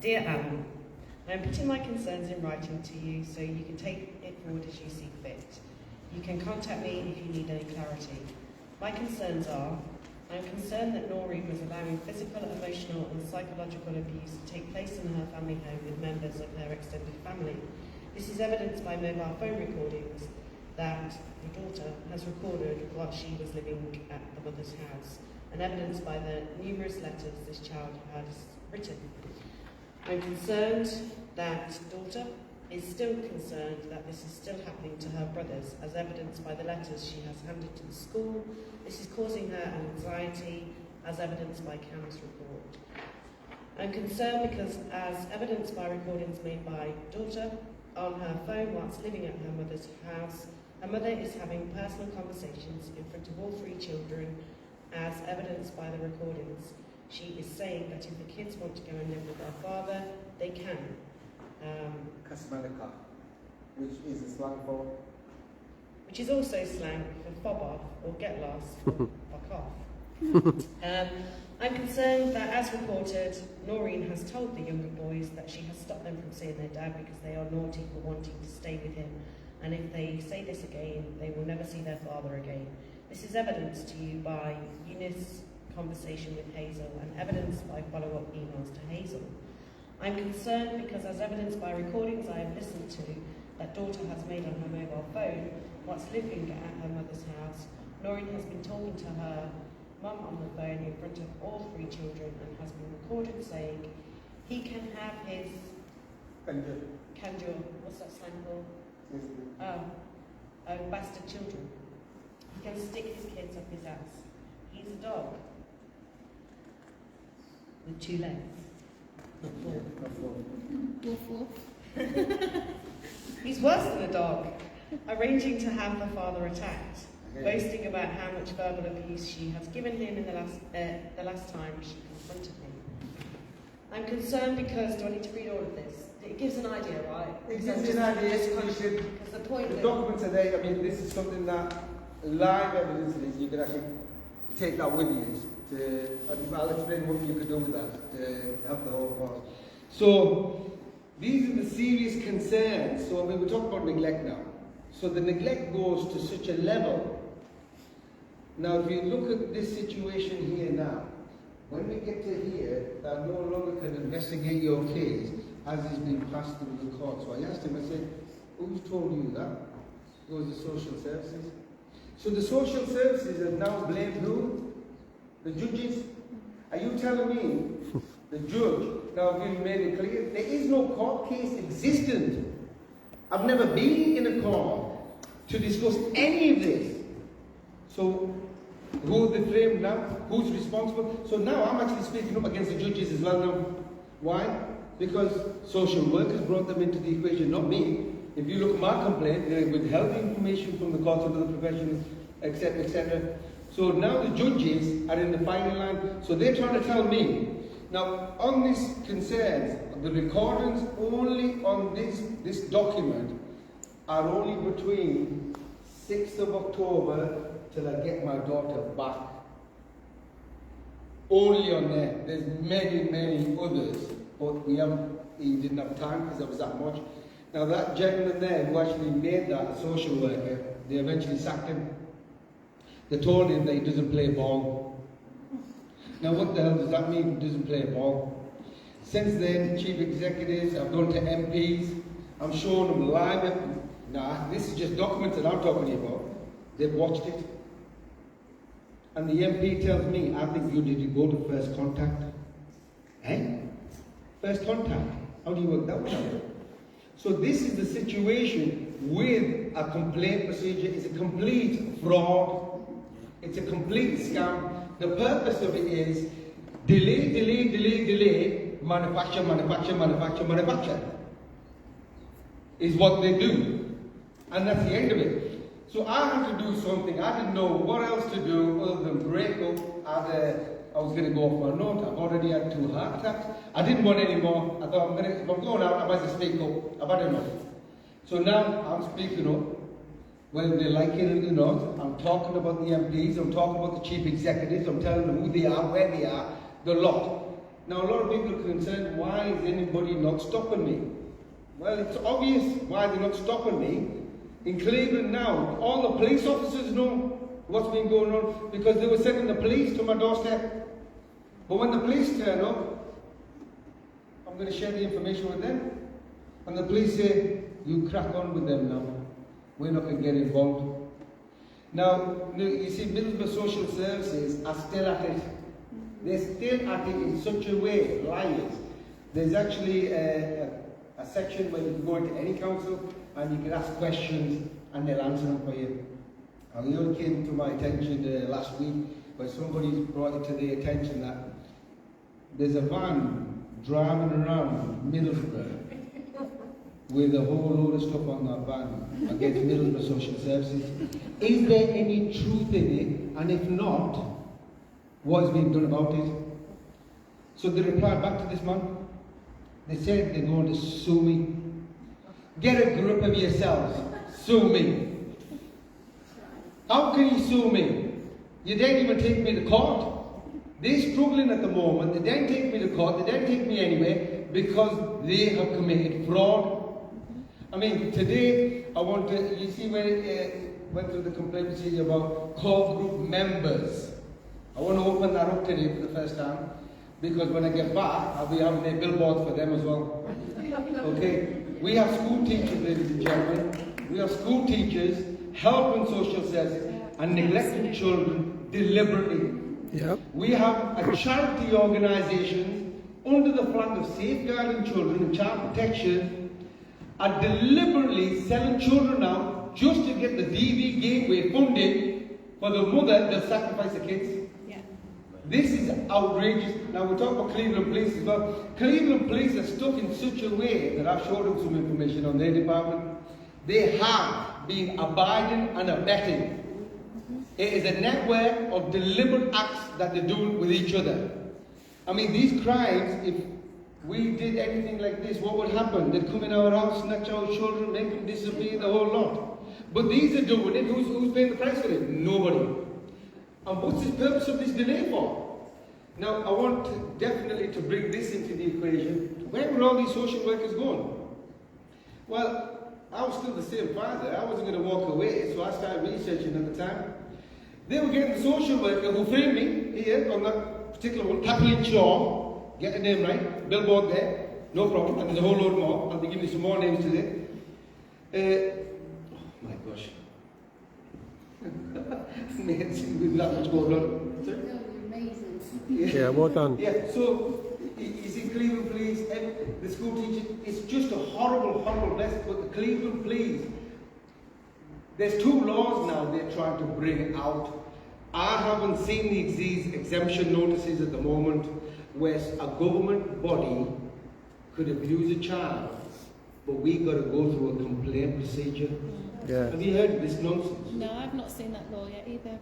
Dear Alan, I am putting my concerns in writing to you so you can take it forward as you see fit. You can contact me if you need any clarity. My concerns are, I am concerned that Noreen was allowing physical, emotional and psychological abuse to take place in her family home with members of her extended family. This is evidenced by mobile phone recordings that the daughter has recorded while she was living at the mother's house, and evidenced by the numerous letters this child has written. I'm concerned that daughter is still concerned that this is still happening to her brothers, as evidenced by the letters she has handed to the school. This is causing her anxiety, as evidenced by Cam's report. I'm concerned because, as evidenced by recordings made by daughter on her phone whilst living at her mother's house, her mother is having personal conversations in front of all 3 children, as evidenced by the recordings. She is saying that if the kids want to go and live with their father, they can. Kasmalika, which is a slang for? Which is also slang for fob off or get lost or fuck off. I'm concerned that, as reported, Noreen has told the younger boys that she has stopped them from seeing their dad because they are naughty for wanting to stay with him, and if they say this again, they will never see their father again. This is evidenced to you by Eunice's conversation with Hazel and evidenced by follow-up emails to Hazel. I'm concerned because, as evidenced by recordings I have listened to that daughter has made on her mobile phone whilst living at her mother's house, Noreen has been talking to her mum on the phone in front of all 3 children and has been recorded saying he can have his kanjur, what's that slang called? Bastard children. He can stick his kids up his ass. He's a dog with 2 legs. He's worse than a dog, arranging to have the father attacked, boasting about how much verbal abuse she has given him in the last time she confronted him. I'm concerned because, do I need to read all of this? It gives an idea, right? It gives you an idea. Because the point The that documents are there. I mean, this is something that live evidence is. You can actually take that with you. I'll explain what you could do with that to help the whole cause. So, these are the serious concerns. So, I mean, we're talking about neglect now. So, the neglect goes to such a level. Now, if you look at this situation here now, when we get to here, that no longer can investigate your case as it's been passed through the court. So I asked him, I said, who's told you that? It was the social services. So the social services have now blamed who? The judges, are you telling me the judge, now we've made it clear, there is no court case existent. I've never been in a court to discuss any of this. So, who they framed now? Who's responsible? So now I'm actually speaking up against the judges as well now. Why? Because social workers brought them into the equation, not me. If you look at my complaint, they withheld the information from the courts of other professions, etc., etc. So now the judges are in the firing line. So they're trying to tell me. Now, on this concerns, the recordings only on this document are only between 6th of October till I get my daughter back. Only on there. There's many, many others, but he didn't have time because there was that much. Now that gentleman there who actually made that social worker, they eventually sacked him. They told him that he doesn't play ball. Now what the hell does that mean, he doesn't play ball? Since then, chief executives, I've gone to MPs, I'm showing them live. Nah, this is just documents that I'm talking about. They've watched it. And the MP tells me, I think you need to go to first contact. Eh? First contact? How do you work that one out? So this is the situation with a complaint procedure. It's a complete fraud. It's a complete scam. The purpose of it is delay, manufacture. Is what they do. And that's the end of it. So I had to do something. I didn't know what else to do other than break up. I was going to go off my note. I've already had 2 heart attacks. I didn't want any more. I thought, if I'm going out, I might as well speak up. I've had enough. So now I'm speaking up. Whether they like it or not, I'm talking about the MPs, I'm talking about the chief executives, I'm telling them who they are, where they are, the lot. Now a lot of people are concerned, why is anybody not stopping me? Well, it's obvious why they're not stopping me. In Cleveland now, all the police officers know what's been going on because they were sending the police to my doorstep. But when the police turn up, I'm going to share the information with them. And the police say, you crack on with them now. We're not going to get involved. Now, you see, Middlesbrough Social Services are still at it. They're still at it in such a way, liars. There's actually a section where you can go into any council and you can ask questions and they'll answer them for you. And it only came to my attention last week where somebody brought it to their attention that there's a van driving around Middlesbrough with a whole load of stuff on that van against Middlesbrough Social Services. Is there any truth in it? And if not, what is being done about it? So they replied back to this man. They said they're going to sue me. Get a grip of yourselves. Sue me. How can you sue me? You didn't even take me to court. They're struggling at the moment. They didn't take me to court. They didn't take me anywhere because they have committed fraud. I mean, today, I want to, you see when it went through the complaint procedure about core group members. I want to open that up today for the first time, because when I get back, I'll be having a billboard for them as well. Okay? We have school teachers, ladies and gentlemen. We have school teachers helping social services and neglecting children deliberately. Yep. We have a charity organisation under the flag of safeguarding children and child protection are deliberately selling children out just to get the DV gateway funding for the mother that sacrifice the kids. Yeah. This is outrageous. Now we talk about Cleveland Police as well. Cleveland Police are stuck in such a way that I've showed them some information on their department. They have been abiding and abetting. It is a network of deliberate acts that they do with each other. I mean, these crimes, if we did anything like this, what would happen? They'd come in our house, snatch our children, make them disappear, the whole lot. But these are doing it. Who's paying the price for it? Nobody. And what's the purpose of this delay for? Now, I want definitely to bring this into the equation. Where were all these social workers going? Well, I was still the same father. I wasn't going to walk away, so I started researching at the time. They were getting the social worker who framed me here on that particular one, Kathleen Shaw. Get the name right, billboard there, no problem, and there's a whole load more. I'll be giving you some more names today. Oh my gosh. With that much going on. amazing. Yeah, well done. Yeah, so you see Cleveland Police, and the school teachers, it's just a horrible, horrible mess. But the Cleveland Police, there's 2 laws now they're trying to bring out. I haven't seen these exemption notices at the moment where a government body could abuse a child, but we got to go through a complaint procedure. Yeah. Have you heard this nonsense? No, I've not seen that law yet either.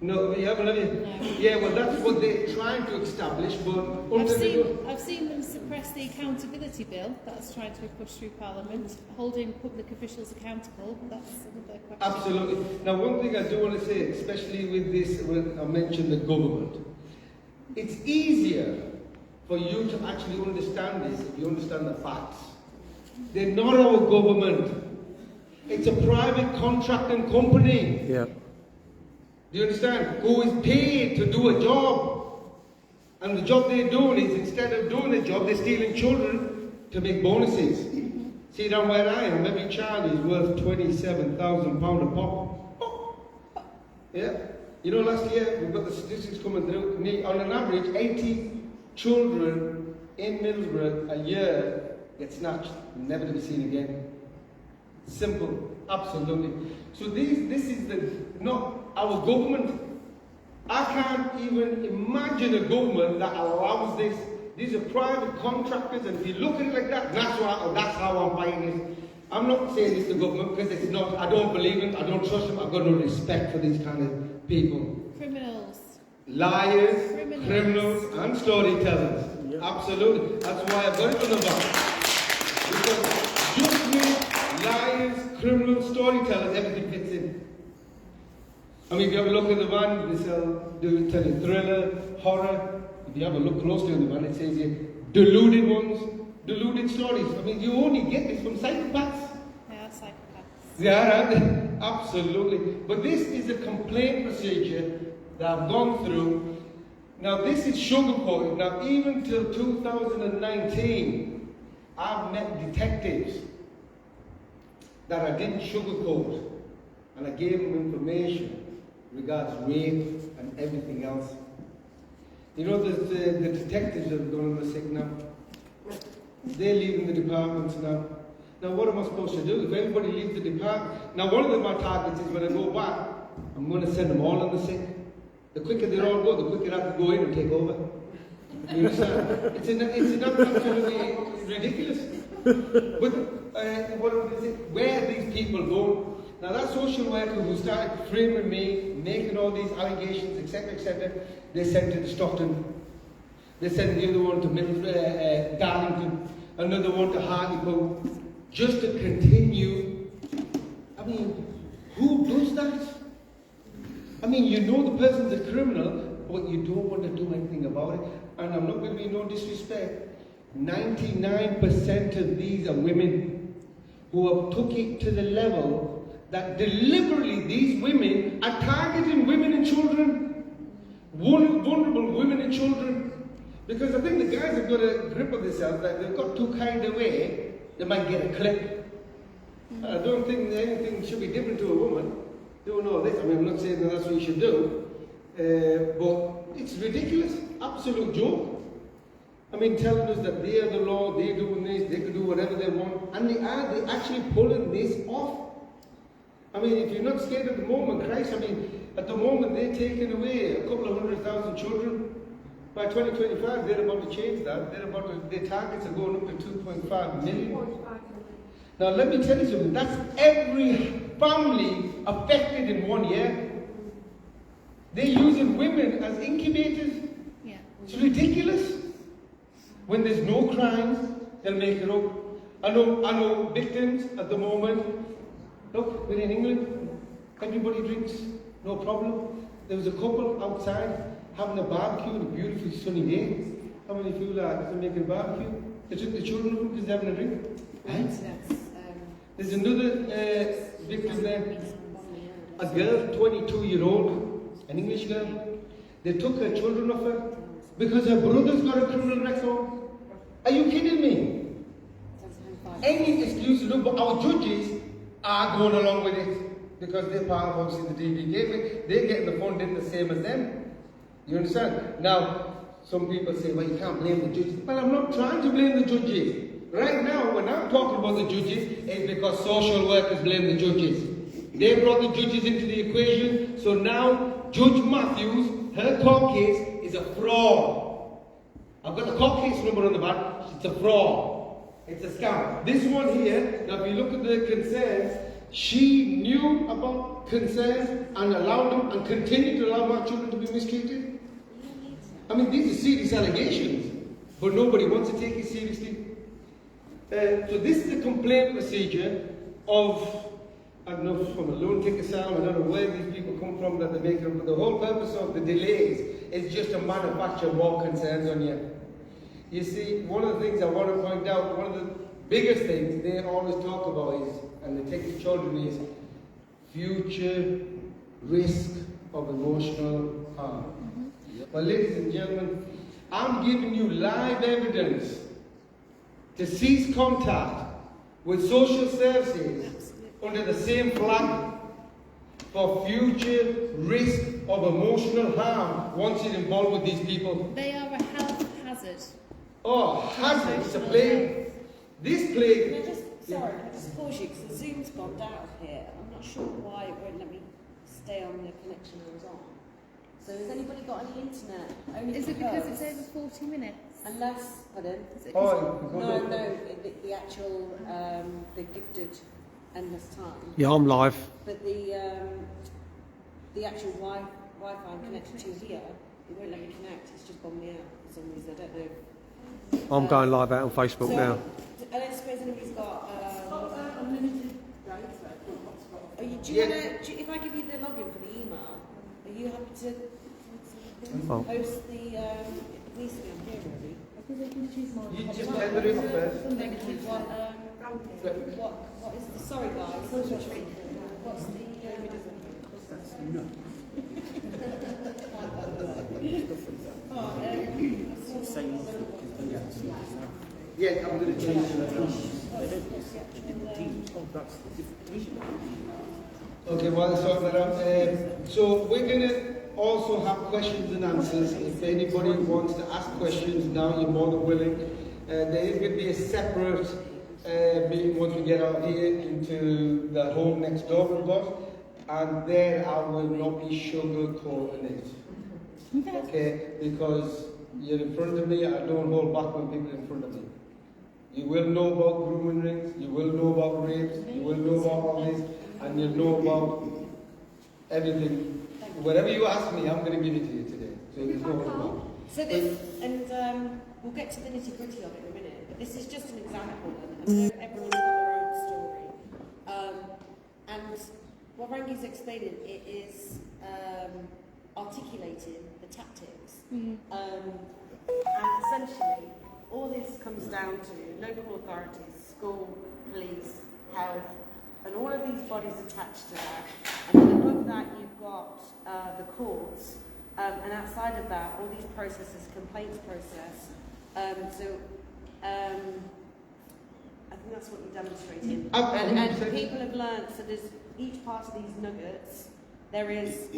No, you haven't, have you? No. Yeah, well, that's what they're trying to establish, but I've seen them suppress the accountability bill that's trying to be pushed through Parliament, holding public officials accountable. That's another question. Absolutely. Now, one thing I do want to say, especially with this, when I mentioned the government, it's easier for you to actually understand this if you understand the facts. They're not our government. It's a private contracting company. Yeah. Do you understand? Who is paid to do a job. And the job they're doing is, instead of doing a job, they're stealing children to make bonuses. See down where I am, every child is worth £27,000 a pop. Yeah? You know, last year, we've got the statistics coming through. On an average, 80 children in Middlesbrough a year get snatched, never to be seen again. Simple, absolutely. So this is not our government. I can't even imagine a government that allows this. These are private contractors, and if you look at it like that, that's how I'm buying it. I'm not saying it's the government because it's not. I don't believe it. I don't trust them. I've got no respect for these kind of people. Criminals. Liars, criminals, and storytellers. Yep. Absolutely. That's why I've got it on the back. Because just with liars, criminals, storytellers, everything fits in. I mean, if you have a look at the van, they tell you thriller, horror. If you have a look closely on the van, it says here, deluded ones, deluded stories. I mean, you only get this from psychopaths. They are psychopaths. Yeah, absolutely. But this is a complaint procedure that I've gone through. Now, this is sugarcoated. Now, even till 2019, I've met detectives that I didn't sugarcoat, and I gave them information regards rape and everything else. You know, the detectives have gone on the sick now. They're leaving the departments now. Now, what am I supposed to do? If everybody leaves the department, now one of my targets is when I go back, I'm going to send them all on the sick. The quicker they all go, the quicker I can go in and take over. You understand? It's absolutely ridiculous. But where are these people going? Now that social worker who started framing me, making all these allegations, etc., they sent it to Stockton. They sent the other one to Darlington, another one to Hartlepool, just to continue. I mean, who does that? I mean, you know the person's a criminal, but you don't want to do anything about it. And I'm not going to be no disrespect. 99% of these are women who have took it to the level that deliberately these women are targeting women and children, vulnerable women and children. Because I think the guys have got a grip of themselves that they've got too carried away, they might get a clip. I don't think anything should be different to a woman doing all this. I mean, I'm not saying that that's what you should do, but it's ridiculous, absolute joke. I mean, telling us that they are the law, they're doing this, they can do whatever they want, and they're actually pulling this off. I mean, if you're not scared at the moment, Christ, I mean, at the moment they're taking away a couple of 100,000 children. By 2025, they're about to change that. Their targets are going up to 2.5 million. Now, let me tell you something. That's every family affected in 1 year. They're using women as incubators. Yeah. It's ridiculous. When there's no crimes, they'll make it up. I know victims at the moment. Look, we're in England. Everybody drinks, no problem. There was a couple outside having a barbecue on a beautiful sunny day. How many of you are making a barbecue? They took the children up because they're having a drink. There's another victim there. A girl, 22-year-old, an English girl. They took her children off her because her brother's got a criminal record. Are you kidding me? Any excuse, but our judges are going along with it because they're part of obviously the DPK. They're getting the funding the same as them. You understand? Now, some people say, well, you can't blame the judges. Well, I'm not trying to blame the judges. Right now, when I'm talking about the judges, it's because social workers blame the judges. They brought the judges into the equation, so now Judge Matthews, her court case is a fraud. I've got the court case number on the back. It's a fraud. It's a scam. This one here, now if you look at the concerns, she knew about concerns and allowed them and continued to allow my children to be mistreated. I mean, these are serious allegations, but nobody wants to take it seriously. So this is the complaint procedure of, I don't know, from a lunatic asylum, I don't know where these people come from that they make them, but the whole purpose of the delays is just to manufacture more concerns on you. You see, one of the things I want to point out, one of the biggest things they always talk about is, and they take the children, is future risk of emotional harm. Well, ladies and gentlemen, I'm giving you live evidence to cease contact with social services under the same flag for future risk of emotional harm once you're involved with these people. They are a health hazard. Oh, hazard, it's a plague. This plague... Can I just, sorry, can I just pause you because the Zoom's gone down here. I'm not sure why it won't let me stay on the connection I was on. So has anybody got any internet? Only Is it because it's over 40 minutes? Unless, pardon? Is it Oh, No, the actual, the gifted endless time. Yeah, I'm live. But the actual Wi-Fi I'm connected to here, it won't let me connect. It's just bombed me out for some reason. I don't know. I'm going live out on Facebook So, now. I don't suppose anybody's got unlimited data. Do you Yeah. if I give you the login for the email, are you happy to Oh. post the? It needs to be on here really. You just tender it first. Thank you. What is the? Sorry guys. What's the? Yes, I'm going to change it. Okay, while I sort that out, so we're going to also have questions and answers. If anybody wants to ask questions now, you're more than willing. There is going to be a separate meeting once we get out here into the home next door we've got, and there I will not be sugarcoating it. Okay, because you're in front of me, I don't hold back when people are in front of me. You will know about grooming rings, you will know about rapes, you will know about all this, and you'll know about everything. Whatever you ask me, I'm going to give it to you today. So there's no problem. So this, and we'll get to the nitty gritty of it in a minute, but this is just an example, and I know everyone's got their own story. And what Rangi's explaining, it is articulating the tactics. And essentially, all this comes down to local authorities, school, police, health, and all of these bodies attached to that. And then above that, you've got the courts, and outside of that, all these processes, complaints process. I think that's what you're demonstrating. And people have learned, so there's each part of these nuggets, there is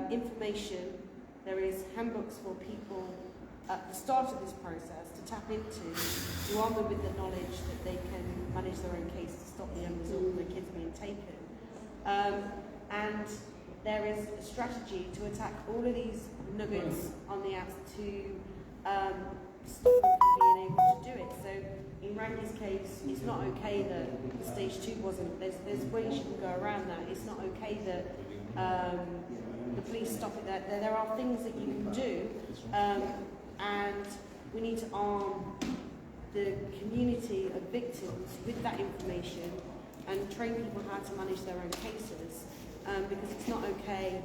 information, there is handbooks for people at the start of this process to tap into, to arm them with the knowledge that they can manage their own case to stop the end result of their kids being taken. And there is a strategy to attack all of these nuggets on the apps to stop them from being able to do it. So in Rangi's case, it's not okay that stage 2 wasn't, there's ways you can go around that. It's not okay that the police stop it there. There are things that you can do, and we need to arm the community of victims with that information and train people how to manage their own cases, because it's not okay.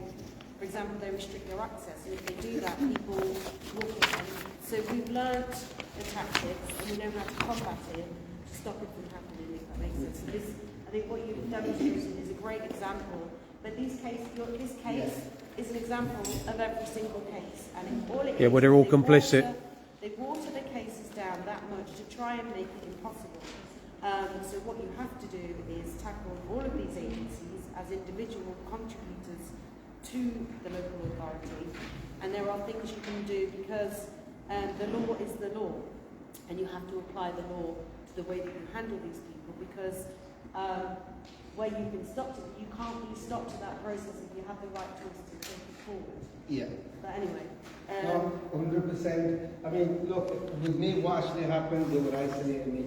For example, they restrict their access, and if they do that, people walk in. So we've learnt the tactics, and we know how to combat it to stop it from happening, if that makes sense. So this, I think what you've demonstrated is a great example, but this case is an example of every single case, and all it is, well, they're all complicit. They water the cases down that much to try and make it impossible. So what you have to do is tackle all of these agencies as individual contributors to the local authority, and there are things you can do because the law is the law, and you have to apply the law to the way that you handle these people, because where you've been stopped, you can't be stopped at that process if you have the right choice to take it forward. Yeah. But anyway. No, 100%. I mean, look, with me, what actually happened, they were isolating me.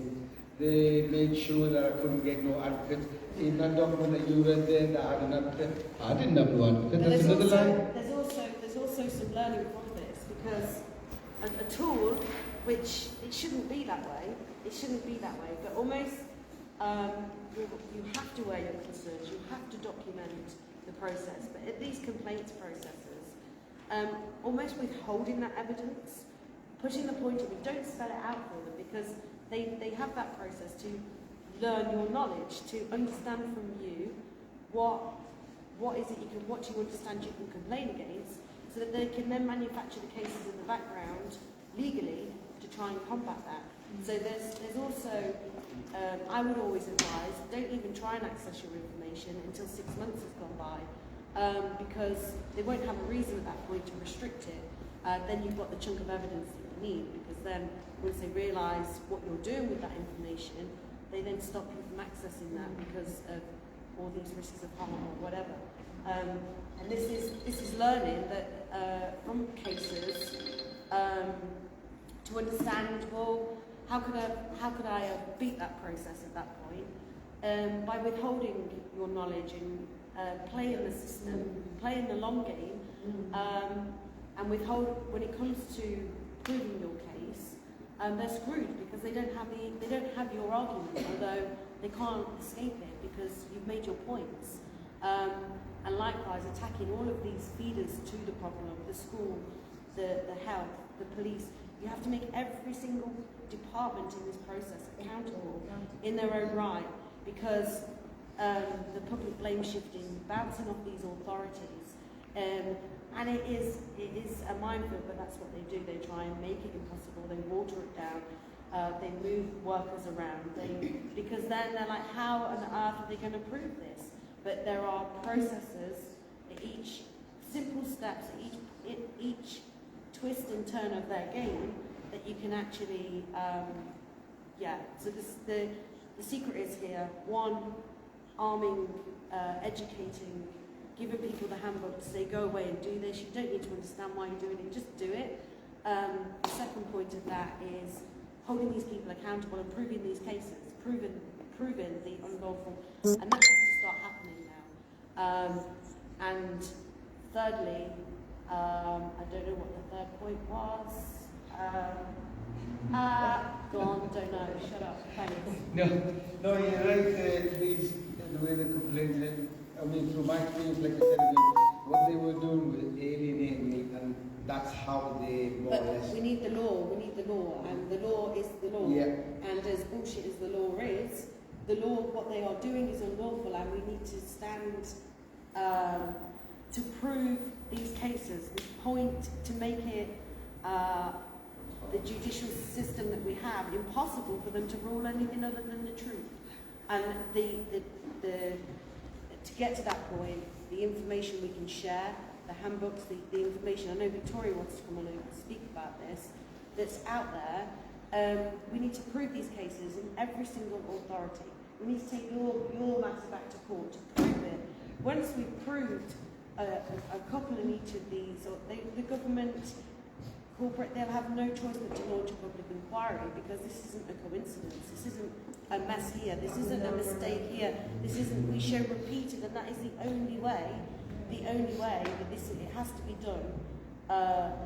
They made sure that I couldn't get no advocate. In that document that you read there, that I had an advocate. I didn't have no advocate. But That's another line. there's also some learning from this, because a tool, which it shouldn't be that way, but almost you have to wear your concerns, you have to document the process, but at these complaints processes, almost withholding that evidence, putting the point of it, don't spell it out for them, because they have that process to learn your knowledge, to understand from you what is it you can, what do you understand you can complain against, so that they can then manufacture the cases in the background legally to try and combat that. So there's also, I would always advise, don't even try and access your information until 6 months has gone by, because they won't have a reason at that point to restrict it. Then you've got the chunk of evidence that you need, because then once they realise what you're doing with that information, they then stop you from accessing that because of all these risks of harm or whatever. And this is learning that from cases to understand, well, how could I beat that process at that point? By withholding your knowledge and playing the system, playing the long game, and withhold when it comes to proving your case, they're screwed because they don't have your argument, although they can't escape it because you've made your points. And likewise, attacking all of these feeders to the problem, the school, the health, the police. You have to make every single department in this process accountable in their own right, because the public blame shifting, bouncing off these authorities, and it is a minefield, but that's what they do. They try and make it impossible. They water it down. They move workers around. Because then they're like, how on earth are they going to prove this? But there are processes at each simple steps, at each twist and turn of their game that you can actually, So the secret is here: one, arming, educating, giving people the handbook to say, go away and do this. You don't need to understand why you're doing it; just do it. The second point of that is holding these people accountable and proving these cases, proving the unlawful, and that has to start happening now. And thirdly, I don't know what the third point was. Go on, don't know. Shut up. Thanks. No, you're right. The way the complaints, I mean, through my experience, like I said, what they were doing was alienating me, and that's how they more or But less. we need the law, and the law is the law. Yeah. And as bullshit as the law is, the law, what they are doing is unlawful, and we need to stand to prove these cases, the point to make it the judicial system that we have impossible for them to rule anything other than the truth. And to get to that point, the information we can share, the handbooks, the information, I know Victoria wants to come on and speak about this, that's out there, we need to prove these cases in every single authority. We need to take your matter back to court to prove it. Once we've proved a couple in each of these, or the government, corporate, they'll have no choice but to launch a public inquiry, because this isn't a coincidence, this isn't a mess here, this isn't a mistake here, this isn't, we show repeated, and that is the only way that it has to be done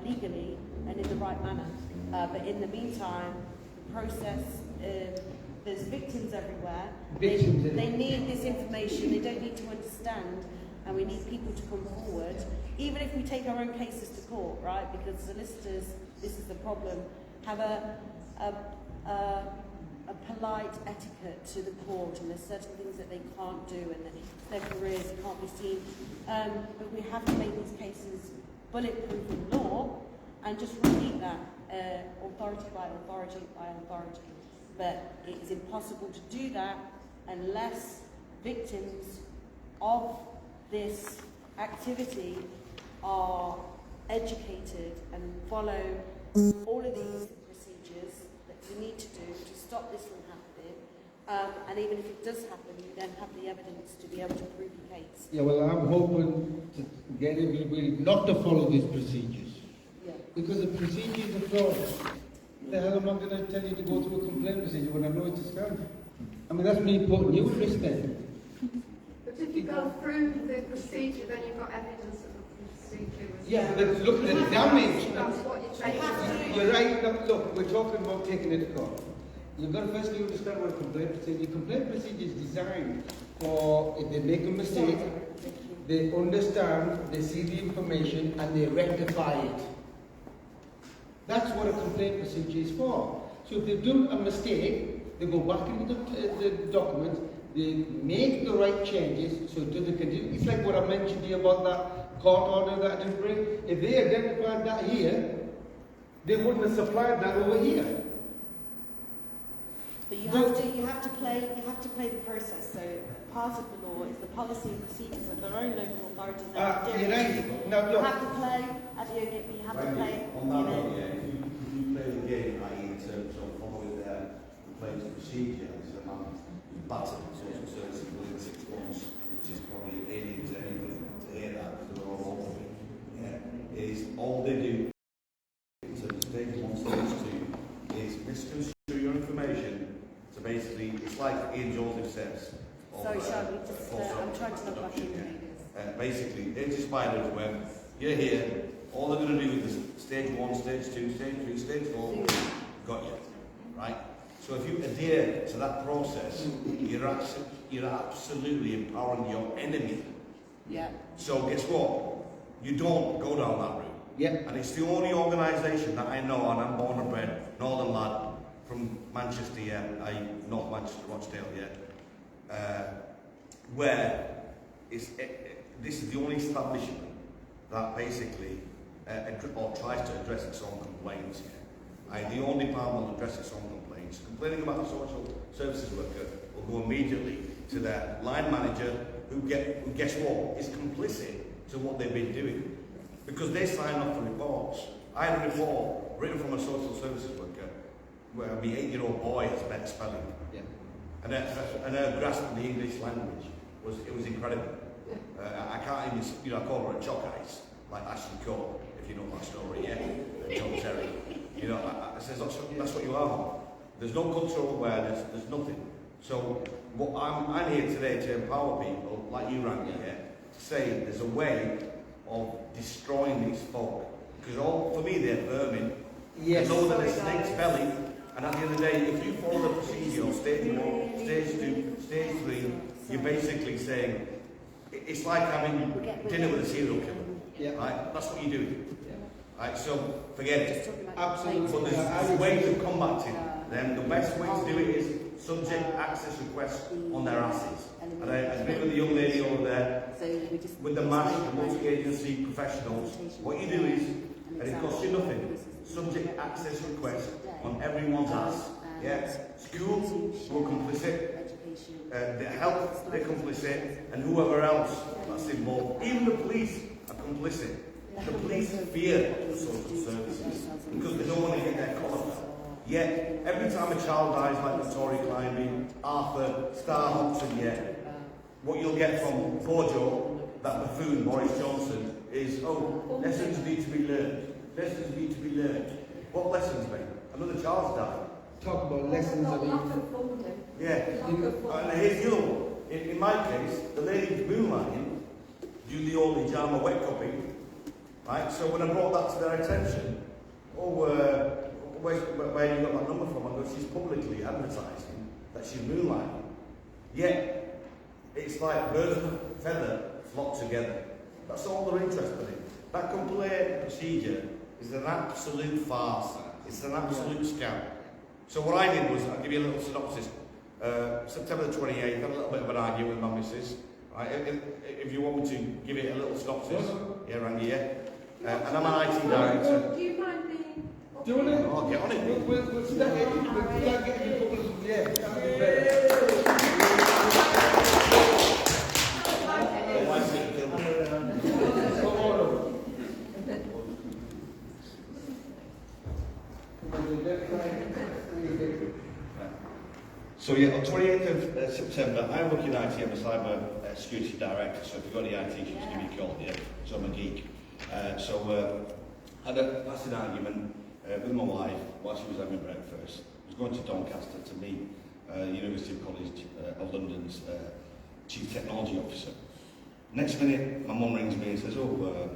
legally and in the right manner. But in the meantime, the process, there's victims everywhere. They need this information, they don't need to understand, and we need people to come forward, even if we take our own cases to court, right? Because solicitors, this is the problem, have a polite etiquette to the court, and there's certain things that they can't do, and that their careers can't be seen. But we have to make these cases bulletproof in law, and just repeat that authority by authority by authority. But it is impossible to do that unless victims of this activity are educated and follow all of these procedures that you need to do to stop this from happening. And even if it does happen, you then have the evidence to be able to prove your case. Yeah, well, I'm hoping to get everybody not to follow these procedures. Yeah. Because the procedures are flawed. The hell am I going to tell you to go through a complaint procedure when I know it's a scam? I mean, that's me putting you at risk then. But if you go through the procedure, then you've got evidence of the procedure. Yeah, but look at the damage. That's what you're trying to do. You're right. No, look, we're talking about taking it to court. You've got to firstly understand what a complaint procedure is. A complaint procedure is designed for if they make a mistake, they understand, they see the information, and they rectify it. That's what a complaint procedure is for. So if they've done a mistake, they go back into the documents, they make the right changes so it doesn't continue. It's like what I mentioned to you about that court order that I didn't bring. If they identified that here, they wouldn't have supplied that over here. But you have to play the process. So part of the law is the policy and procedures of their own local authorities. You're right. Now, You look. have to play at the ODP, you have to play. On that note, yeah, if you play the game, i.e. in terms of following their complaints procedure, as a man who battered social services within 6 months, which is probably alien to anybody to hear that, because they're all over it, yeah, is all they do in terms of stage 1, stage 2, is misconstrue your information. So basically, it's like Ian Joseph says. Sorry, shall we just, I'm trying to look back in. Basically, they're just spiders web. You're here. All they're going to do is stage 1, stage 2, stage 3, stage 4. Got you, right? So if you adhere to that process, you're absolutely empowering your enemy. Yeah. So guess what? You don't go down that route. Yeah. And it's the only organisation that I know, and I'm born and bred northern lad from Manchester, yeah, North Manchester, Rochdale, yeah, where this is the only establishment that basically or tries to address its own complaints. The only department will address its own complaints. Complaining about a social services worker will go immediately to their line manager, who guess what, is complicit to what they've been doing, because they sign off the reports. I had a report written from a social services worker where my 8-year-old boy has met spelling, Yeah. and her grasp of the English language was incredible. I can't even, I call her a chalk ice, like Ashley Cole, if you know my story, yeah, and John Terry. I says that's what you are. There's no cultural awareness. There's nothing. So what I'm here today to empower people like you, Randy, here, to say there's a way of destroying these folk, because for me they're vermin. Yes. They're lower than a snake's belly. And at the end of the day, if you follow the procedure on stage 1, stage 2, stage 3, you're basically saying it's like having dinner with a serial killer. Yeah. Right? That's what you do. Yeah. Right? So forget it. Absolutely. But there's ways of combating them. The best way to do it is subject access requests on their asses. And I agree with the young lady over there, with the MASH, the multi-agency professionals. What you do is, and it costs you nothing, subject access request on everyone's ass. Yeah, schools were complicit, the health they're complicit, and whoever else that's involved. Even the police are complicit. The police fear the social services because they don't want to get their collar cut. Yet every time a child dies, like Victoria Climbing, Arthur, Star Hobson, what you'll get from Bojo, that buffoon Boris Johnson, is lessons need to be learned. Lessons need to be learned. What lessons, mate? Another child's died. Talk about lessons of Yeah. And here's the other one. In my case, the lady's moonlighting, do the old hijama wet cupping, right? So when I brought that to their attention, where you got that number from? I go, she's publicly advertising that she's moonlighting. Yet, it's like birds of a feather flock together. That's all they're interested in. That complaint procedure is an absolute farce. It's an absolute scam. So what I did was, I'll give you a little synopsis. September the 28th, I had a little bit of an argument with my missus. Right? If you want me to give it a little synopsis. Yeah, Randy, yeah. And I'm an IT director. Do you mind being... Do you want to? Oh, get on it. We'll start getting a couple of... Yeah, that would be better. So yeah, on 28th of September, I work in IT, I'm a cyber security director, so if you've got any IT issues, give me a call, yeah, so I'm a geek. I had a massive argument with my wife while she was having breakfast. I was going to Doncaster to meet University College of London's Chief Technology Officer. Next minute, my mum rings me and says, your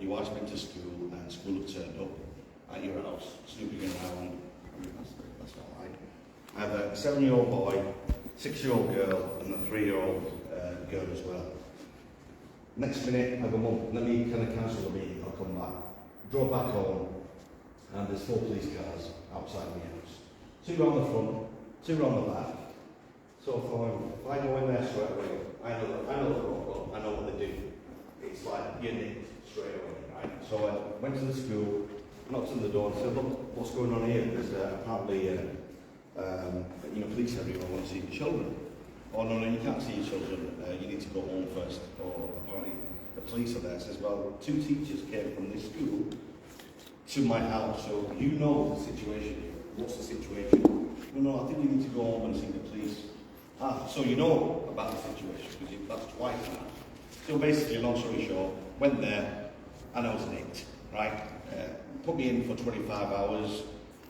wife's been to school and school have turned up at your house, snooping around. I mean, that's not right. I have a 7-year-old boy, 6-year-old girl, and a 3-year-old girl as well. Next minute, I go, Mum, let me kind of cancel the meeting, I'll come back. Drove back home, and there's 4 police cars outside my house. 2 round the front, 2 round the back. So I thought, if I go in there straight away, I know the protocol, I know what they do. It's like, you're nicked straight away, right? So I went to the school, knocked on the door and said, look, what's going on here? There's apparently, police everywhere want to see the children. Oh, no, you can't see your children, you need to go home first. Or apparently the police are there. Says, well, 2 teachers came from this school to my house, so you know the situation here. What's the situation? No, I think you need to go home and see the police. So you know about the situation, because that's twice now. So basically, long story short, went there, and I was nicked, right? Put me in for 25 hours.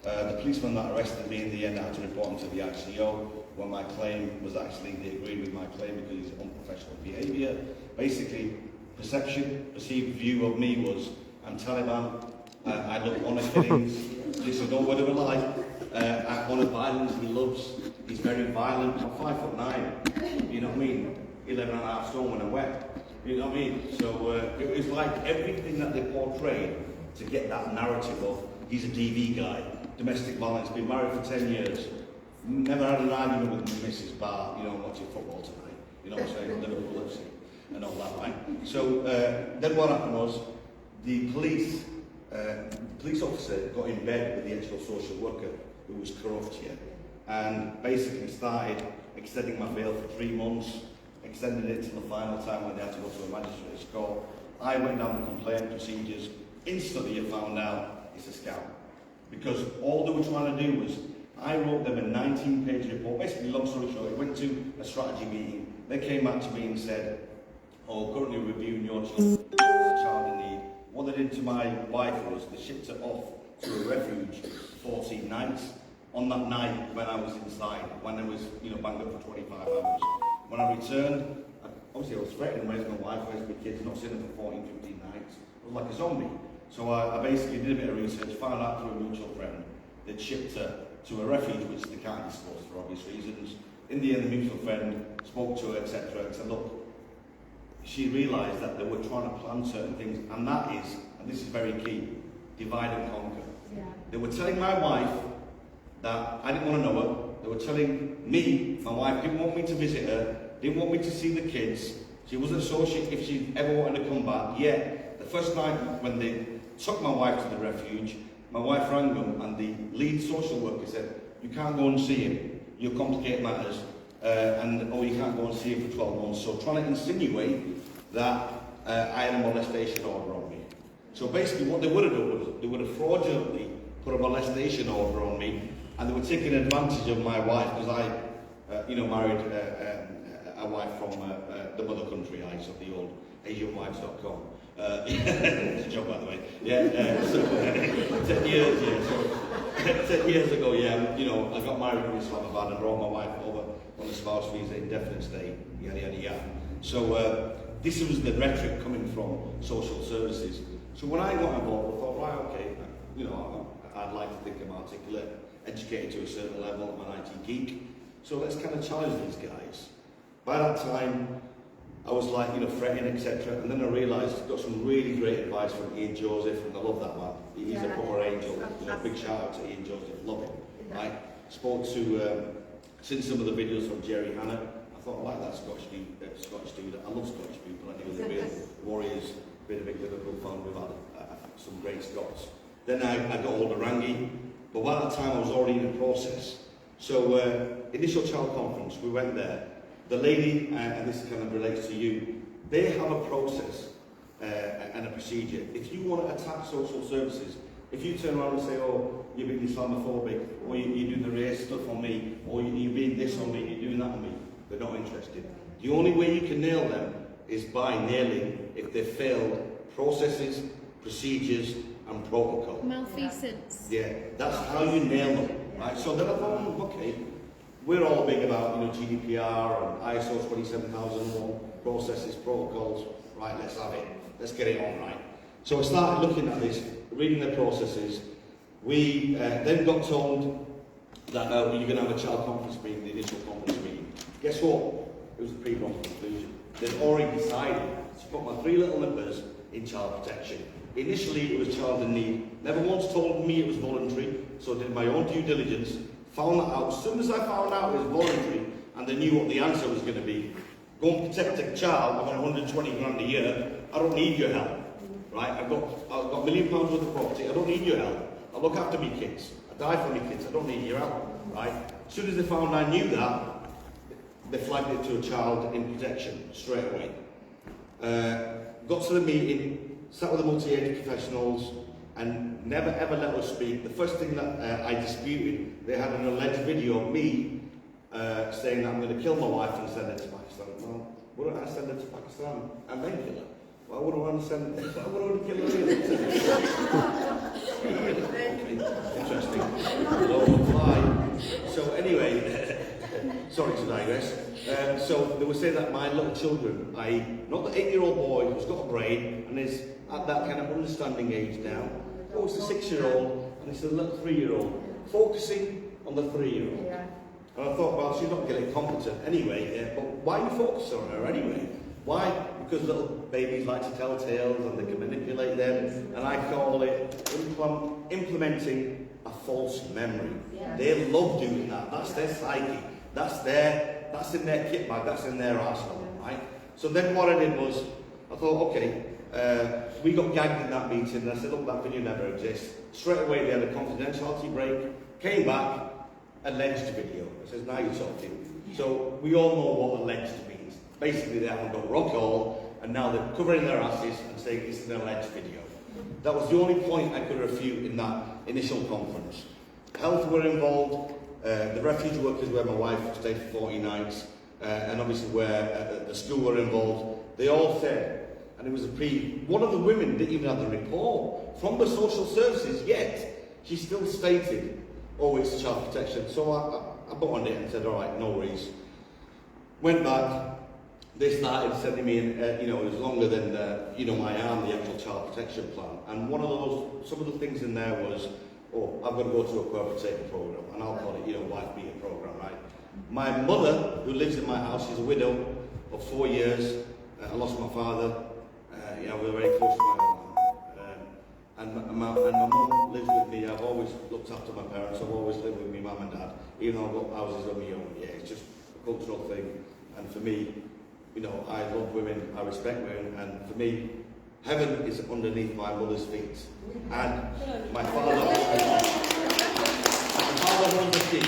The policeman that arrested me in the end, I had to report him to the ICO, when my claim was actually, they agreed with my claim because it's unprofessional behaviour. Basically, perceived view of me was, I'm Taliban, I love honour killings, this is not whatever like, I honour violence, he loves, he's very violent, I'm 5'9", you know what I mean? 11.5 stone when I'm wet, you know what I mean? So it was like everything that they portrayed to get that narrative of, he's a DV guy, domestic violence, been married for 10 years, never had an argument with Mrs. Barr, you know, watching football tonight, you know what I'm saying, Liverpool FC and all that, right? So then what happened was, the police officer got in bed with the actual social worker who was corrupt here, and basically started extending my bail for 3 months, extended it to the final time when they had to go to a magistrate's court. I went down the complaint procedures, instantly I found out it's a scam. Because all they were trying to do was, I wrote them a 19-page report, basically long story short, it went to a strategy meeting, they came back to me and said, currently reviewing your child in need. What they did to my wife was they shipped her off to a refuge 14 nights. On that night when I was inside, when I was banged up for 25 hours. When I returned, obviously I was threatening, raising my wife, raising my kids, not seeing them for 14, 15 nights. I was like a zombie. So I basically did a bit of research, found out through a mutual friend that shipped her to a refuge which they can't disclose for obvious reasons. In the end, the mutual friend spoke to her, etc., and said, look, she realised that they were trying to plan certain things, and that is, and this is very key, divide and conquer. Yeah. They were telling my wife that I didn't want to know her. They were telling me, my wife didn't want me to visit her, didn't want me to see the kids. She wasn't sure if she ever wanted to come back. Yet, the first night when they took my wife to the refuge, my wife rang them, and the lead social worker said, you can't go and see him, you'll complicate matters. You can't go and see him for 12 months. So trying to insinuate that I had a molestation order on me. So basically what they would have done was, they would have fraudulently put a molestation order on me, and they were taking advantage of my wife, because I, married a wife from the mother country, the old AsianWives.com. It's a joke, by the way. Yeah, 10 years, yeah. So 10 years ago, I got married in Islamabad and brought my wife over on a spouse visa, indefinite stay, yada yada yada. So this was the rhetoric coming from social services. So when I got involved, I thought, right, okay, I'd like to think I'm articulate, educated to a certain level, I'm an IT geek. So let's kind of challenge these guys. By that time, I was like, threatening, etc. And then I realised I got some really great advice from Ian Joseph, and I love that man. He's a proper angel. Big shout out to Ian Joseph, love him. Right? Spoke to, seen some of the videos from Jerry Hanna. I thought, I like that Scottish dude. I love Scottish people. I knew the real warriors. Been a big Liverpool fan. We've had some great Scots. Then I got hold of Rangi, but by that time I was already in the process. So initial child conference, we went there. The lady, and this kind of relates to you, they have a process and a procedure. If you want to attack social services, if you turn around and say, oh, you're being Islamophobic, or you do the race stuff on me, or you're being this on me, you're doing that on me. They're not interested. The only way you can nail them is by nailing if they've failed processes, procedures, and protocol. Malfeasance. Yeah, that's how you nail them, right? So then I thought, okay, we're all big about, GDPR and ISO 27001, processes, protocols. Right, let's have it. Let's get it on right. So I started looking at this, reading the processes. We then got told that you're going to have a child conference meeting, the initial conference meeting. Guess what? It was a pre-run conclusion. They'd already decided to put my 3 little nippers in child protection. Initially, it was child in need. Never once told me it was voluntary, so I did my own due diligence, found that out. As soon as I found out it was voluntary, and they knew what the answer was going to be, go and protect a child, I'm on 120 grand a year, I don't need your help. Right? I've got £1 million worth of property, I don't need your help. I look after my kids, I die for my kids, I don't need your help. Right? As soon as they found I knew that, they flagged it to a child in protection straight away. Got to the meeting, sat with the multi-age professionals, and never ever let us speak. The first thing that I disputed, they had an alleged video of me saying that I'm going to kill my wife and send her to Pakistan. Well, wouldn't I send her to Pakistan and then kill her? Why would I want to send her? Why would I want to kill her? Okay, interesting. Low reply. So anyway, sorry to digress. So they were saying that my little children, not the 8-year-old boy who's got a brain and is at that kind of understanding age now, oh, it's the 6-year-old and it's the little 3-year-old, focusing on the 3-year-old. Yeah. And I thought, well, she's not getting competent anyway, but why you focus on her anyway? Why? Because little babies like to tell tales and they can manipulate them, and I call it implementing a false memory. Yeah. They love doing that. That's their psyche. That's in their kit bag. That's in their arsenal, right? So then what I did was, I thought, okay, we got gagged in that meeting, and I said, look, that video never exists. Straight away, they had a confidentiality break, came back, alleged video. I says, now you're talking. So we all know what alleged means. Basically, they haven't got rock all, and now they're covering their asses and saying it's an alleged video. That was the only point I could refute in that initial conference. Health were involved, the refuge workers where my wife stayed for 40 nights, and obviously where the school were involved. They all said, and it was one of the women didn't even have the report from the social services, yet she still stated, oh, it's child protection. So I bought it and said, all right, no worries. Went back. They started sending me in, it was longer than, my arm, the actual child protection plan. And some of the things in there was, oh, I've got to go to a cooperative program, and I'll call it, wife beater program, right? My mother, who lives in my house, she's a widow of 4 years. I lost my father. We were very close to my mum. And my mum lives with me. I've always looked after my parents. I've always lived with my mum and dad, even though I've got houses of my own. Yeah, it's just a cultural thing. And for me, I love women, I respect women, and for me, heaven is underneath my mother's feet. And my father was the key.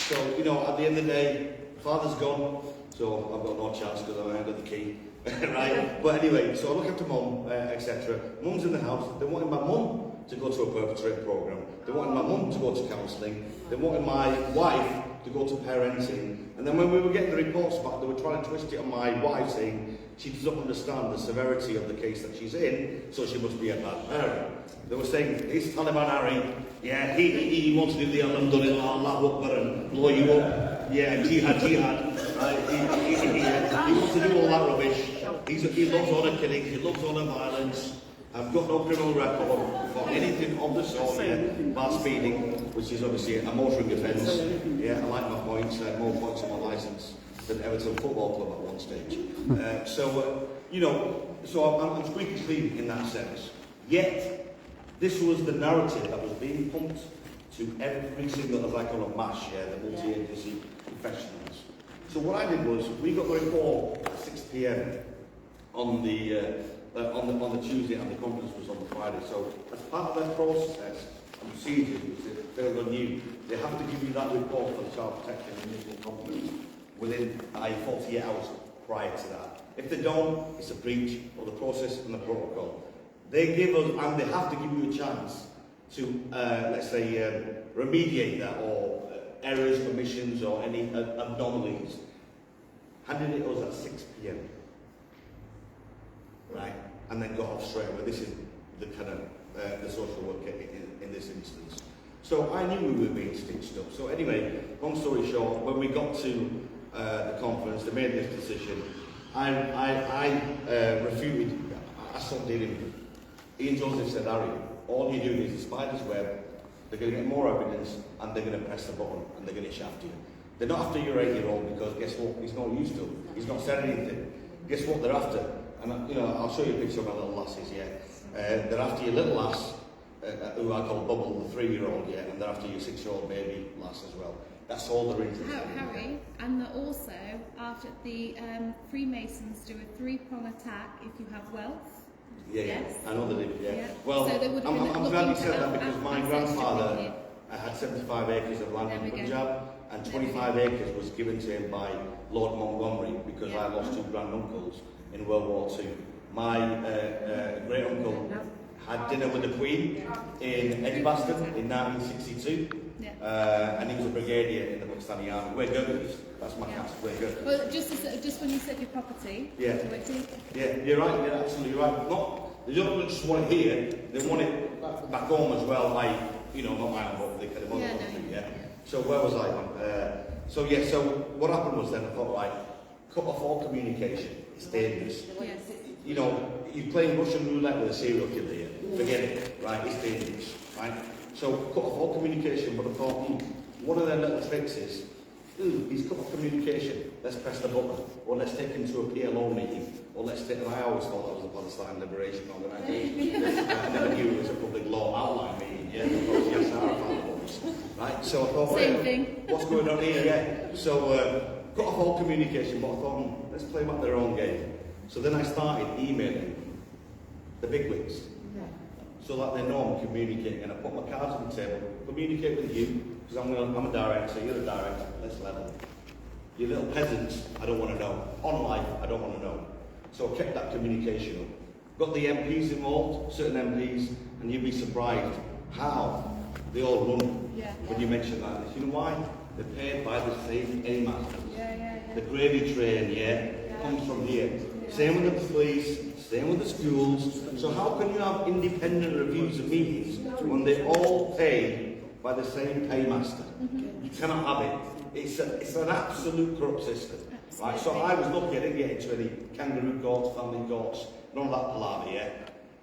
So, at the end of the day, father's gone, so I've got no chance because I haven't got the key. Right? But anyway, so I look after mum, etc. Mum's in the house. They wanted my mum to go to a perpetrate program. They wanted my mum to go to counselling. They wanted my wife to go to parenting. And then when we were getting the reports back, they were trying to twist it on my wife, saying she doesn't understand the severity of the case that she's in, so she must be a bad parent. They were saying, he's Taliban Harry, yeah, he wants to do the Alhamdulillah, Allahu Akbar and blow you up. Yeah, jihad, right? He wants to do all that rubbish. He loves honour killing, he loves honour violence. I've got no criminal record for anything of the sort, bar speeding, which is obviously a motoring offence. Yeah, I like my points, more points on my licence than Everton Football Club at one stage. So I'm squeaky clean in that sense. Yet, this was the narrative that was being pumped to every single, as I call it, MASH, the multi-agency professionals. So what I did was, we got the report at 6 p.m. on the Tuesday, and the conference was on the Friday. So as part of their process and procedure, which is fairly unusual, they have to give you that report for the child protection initial conference within 48 hours prior to that. If they don't, it's a breach of the process and the protocol. They give us, and they have to give you a chance to, let's say, remediate that or errors, omissions, or any anomalies. Handed it us at 6 p.m. Right, and then got off straight away. This is the kind of the social worker in this instance. So I knew we were being stitched up. So anyway, long story short, when we got to the conference, they made this decision. I refuted. I stopped dealing with it. Ian Joseph said, Harry, all you're doing is a spider's web. They're going to get more evidence, and they're going to press the button, and they're going to shaft you. They're not after your 8-year-old because guess what? He's not used to. He's not said anything. Guess what they're after? And you know, I'll show you a picture of my little lasses. Yeah, they're after your little lass, who I call Bubble, the 3-year-old. Yeah, and they're after your 6-year-old baby lass as well. That's all they're interested in. Harry, and also after the Freemasons do a 3-prong attack if you have wealth. Yeah, Yes. I know they did. Yeah. Yeah. Well, So they would have been I'm glad you looking said to that because my grandfather ancestry. had 75 acres of land There in we go. Punjab, and 25 acres was given to him by Lord Montgomery because Yeah. I lost 2 granduncles in World War II. My great uncle had dinner with the Queen in Edgbaston in 1962, Yeah. and he was a brigadier in the Pakistani army. We're Gurkhas. That's my Yeah. caste. We're Gurkhas. Well, just when you said your property. Yeah. Waiting. Yeah, you're right. You're absolutely right. They don't just want it here; they want it back home as well. Like, you know, not my own, but they kind of want Yeah, it. no. Yeah. So where was I? So what happened was then I thought, right, cut off all communication. It's dangerous. Yes. You know, you're playing Russian roulette with a serial killer here. Forget it, right? It's dangerous, right? So cut off all communication. But I thought, one of their little tricks is, he's cut off communication. Let's press the button, or let's take him to a PLO meeting, or let's take. And I always thought that was the Palestine Liberation Organisation. I never knew it was a public law outline meeting. Yeah, because yes, right. So I thought, Same thing. What's going on here? Yeah. So cut off all communication. But I thought, let's play back their own game. So then I started emailing the bigwigs, so that they know I'm communicating. And I put my cards on the table, communicate with you, because I'm a director, you're a director, let's level. You little peasants, I don't want to know. On life, I don't want to know. So I kept that communication up. Got the MPs involved, certain MPs, and you'd be surprised how they all run Yeah. when you mention that. You know why? They're paid by the same A-masters. Yeah. The gravy train, comes from here. Same with the police, same with the schools. So how can you have independent reviews of meetings when they're all paid by the same paymaster? You cannot have it. It's an absolute corrupt system. Right? So I was lucky I didn't get into any kangaroo courts, family courts, none of that palaver,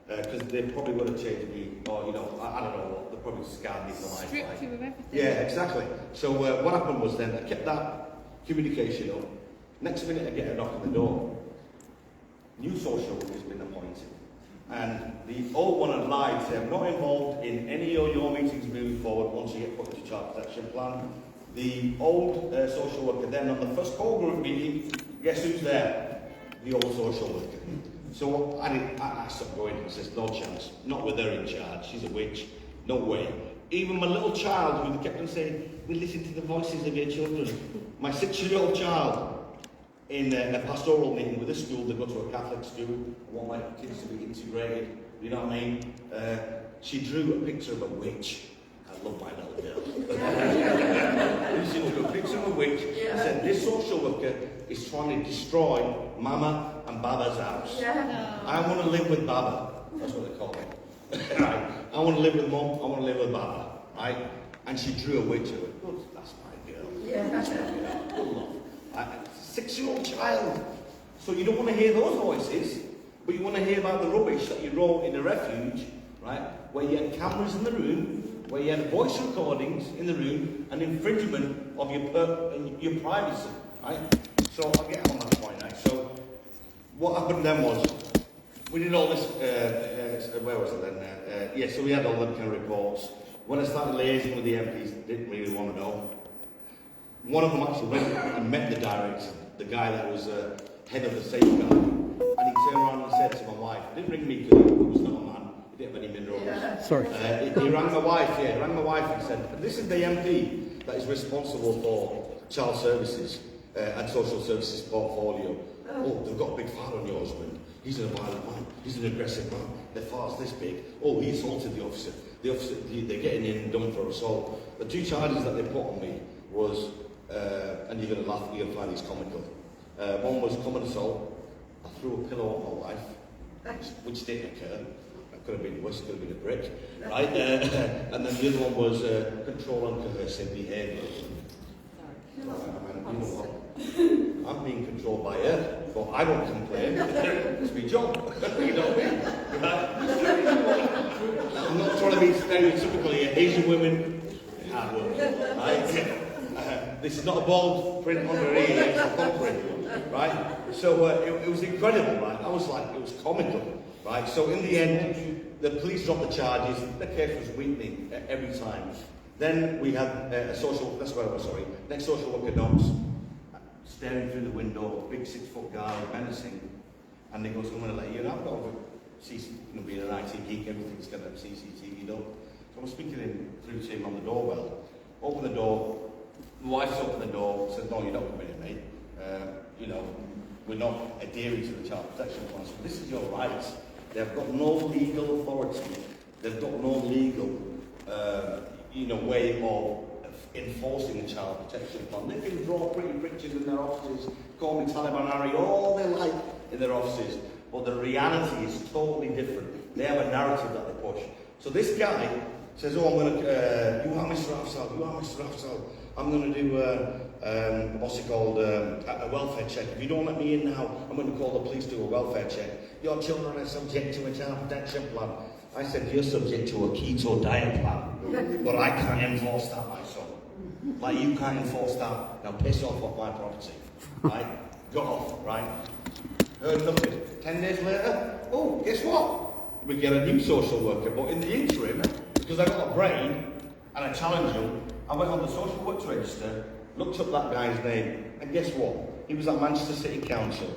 because they probably would have changed me, or you know, I don't know what, they probably scarred me for life. Stripped you of everything. Yeah, exactly. So what happened was then I kept that communication up. Next minute I get a knock on the door. New social worker has been appointed. And the old one had lied, said, I'm not involved in any of your meetings moving forward once you get put into child protection plan. The old social worker then on the first core group meeting, guess who's there? The old social worker. So I stopped going. I said, no chance. Not with her in charge. She's a witch. No way. Even my little child who kept on saying, we listen to the voices of your children. My 6-year-old child, in a pastoral meeting with a school, they go to a Catholic school, I want my kids to be integrated, you know what I mean? She drew a picture of a witch. I love my little girl. She drew a picture of a witch and said, this social worker is trying to destroy Mama and Baba's house. I want to live with Baba. That's what they call it. Right? I want to live with Mum, I want to live with Baba. Right? And she drew a witch of it. Good, that's my girl. That's my girl. Good Lord. 6-year-old child. So you don't want to hear those voices, but you want to hear about the rubbish that you wrote in the refuge, right? Where you had cameras in the room, where you had voice recordings in the room, and infringement of your privacy, right? So I'll get on that point now. So what happened then was, we did all this, where was it then? So we had all them kind of reports. When I started liaising with the MPs, didn't really want to know. One of them actually went and met the director, the guy that was head of the safeguard, and he turned around and said to my wife, he didn't ring me because he was not a man, he didn't have any minerals. Sorry. He rang my wife, he rang my wife and said, this is the MP that is responsible for child services and social services portfolio. Oh, they've got a big file on your husband. He's a violent man, he's an aggressive man, their file's this big. Oh, he assaulted the officer. The officer, they're getting in and done for assault. The 2 charges that they put on me was, and you're going to laugh, you're going to find these comical. One was common assault. I threw a pillow at my wife, which didn't occur. That could have been worse, it could have been a brick, right? And then the other one was control and coercive behaviour. You know what? I'm being controlled by her, but I don't complain. It's my job. You know what I mean? Right? I'm not trying to be stereotypical here. Asian women, hard work. Right? This is not a bold print under here, it's a thumb print. Right? So it was incredible, right? I was like, it was comical. Right? So in the end, the police dropped the charges. The case was weakening every time. Then we had a social, that's where I was, sorry, next social worker knocks, staring through the window, big 6-foot guy, menacing, and he goes, I'm going to let you know, I've got being an IT geek, everything's got a CCTV done. So I'm speaking through to him on the doorbell. Open the door, my wife's opened the door, said, no, you're not coming in, mate. You know, we're not adhering to the child protection plan, so this is your rights. They've got no legal authority, they've got no legal way of enforcing a child protection plan. They can draw pretty pictures in their offices, call me Taliban Harry, all they like in their offices, but the reality is totally different. They have a narrative that they push. So this guy says, oh, I'm going to, you are Mr. Afzal, you are Mr. Afzal, I'm going to do, what's it called, a welfare check. If you don't let me in now, I'm going to call the police to do a welfare check. Your children are subject to a child protection plan. I said, you're subject to a keto diet plan, but I can't enforce that, my son. Like, you can't enforce that. Now piss off my property, right? Got off, right? Heard nothing. 10 days later, oh, guess what? We get a new social worker, but in the interim, because I got a brain and I challenged him, I went on the social works register, looked up that guy's name, and guess what? He was at Manchester City Council,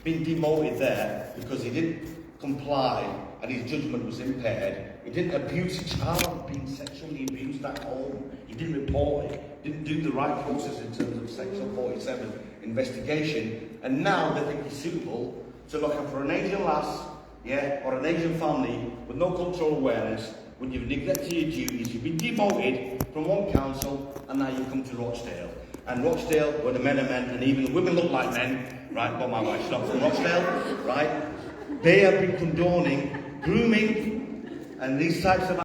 been demoted there because he didn't comply and his judgment was impaired. He didn't abuse a child being sexually abused at home. He didn't report it, didn't do the right process in terms of Section 47 investigation, and now they think he's suitable to look after an Asian lass, or an Asian family with no cultural awareness. When you've neglected your duties, you've been demoted from one council, and now you come to Rochdale. And Rochdale, where the men are men, and even the women look like men, right? But my wife's not from Rochdale, right? They have been condoning grooming and these types of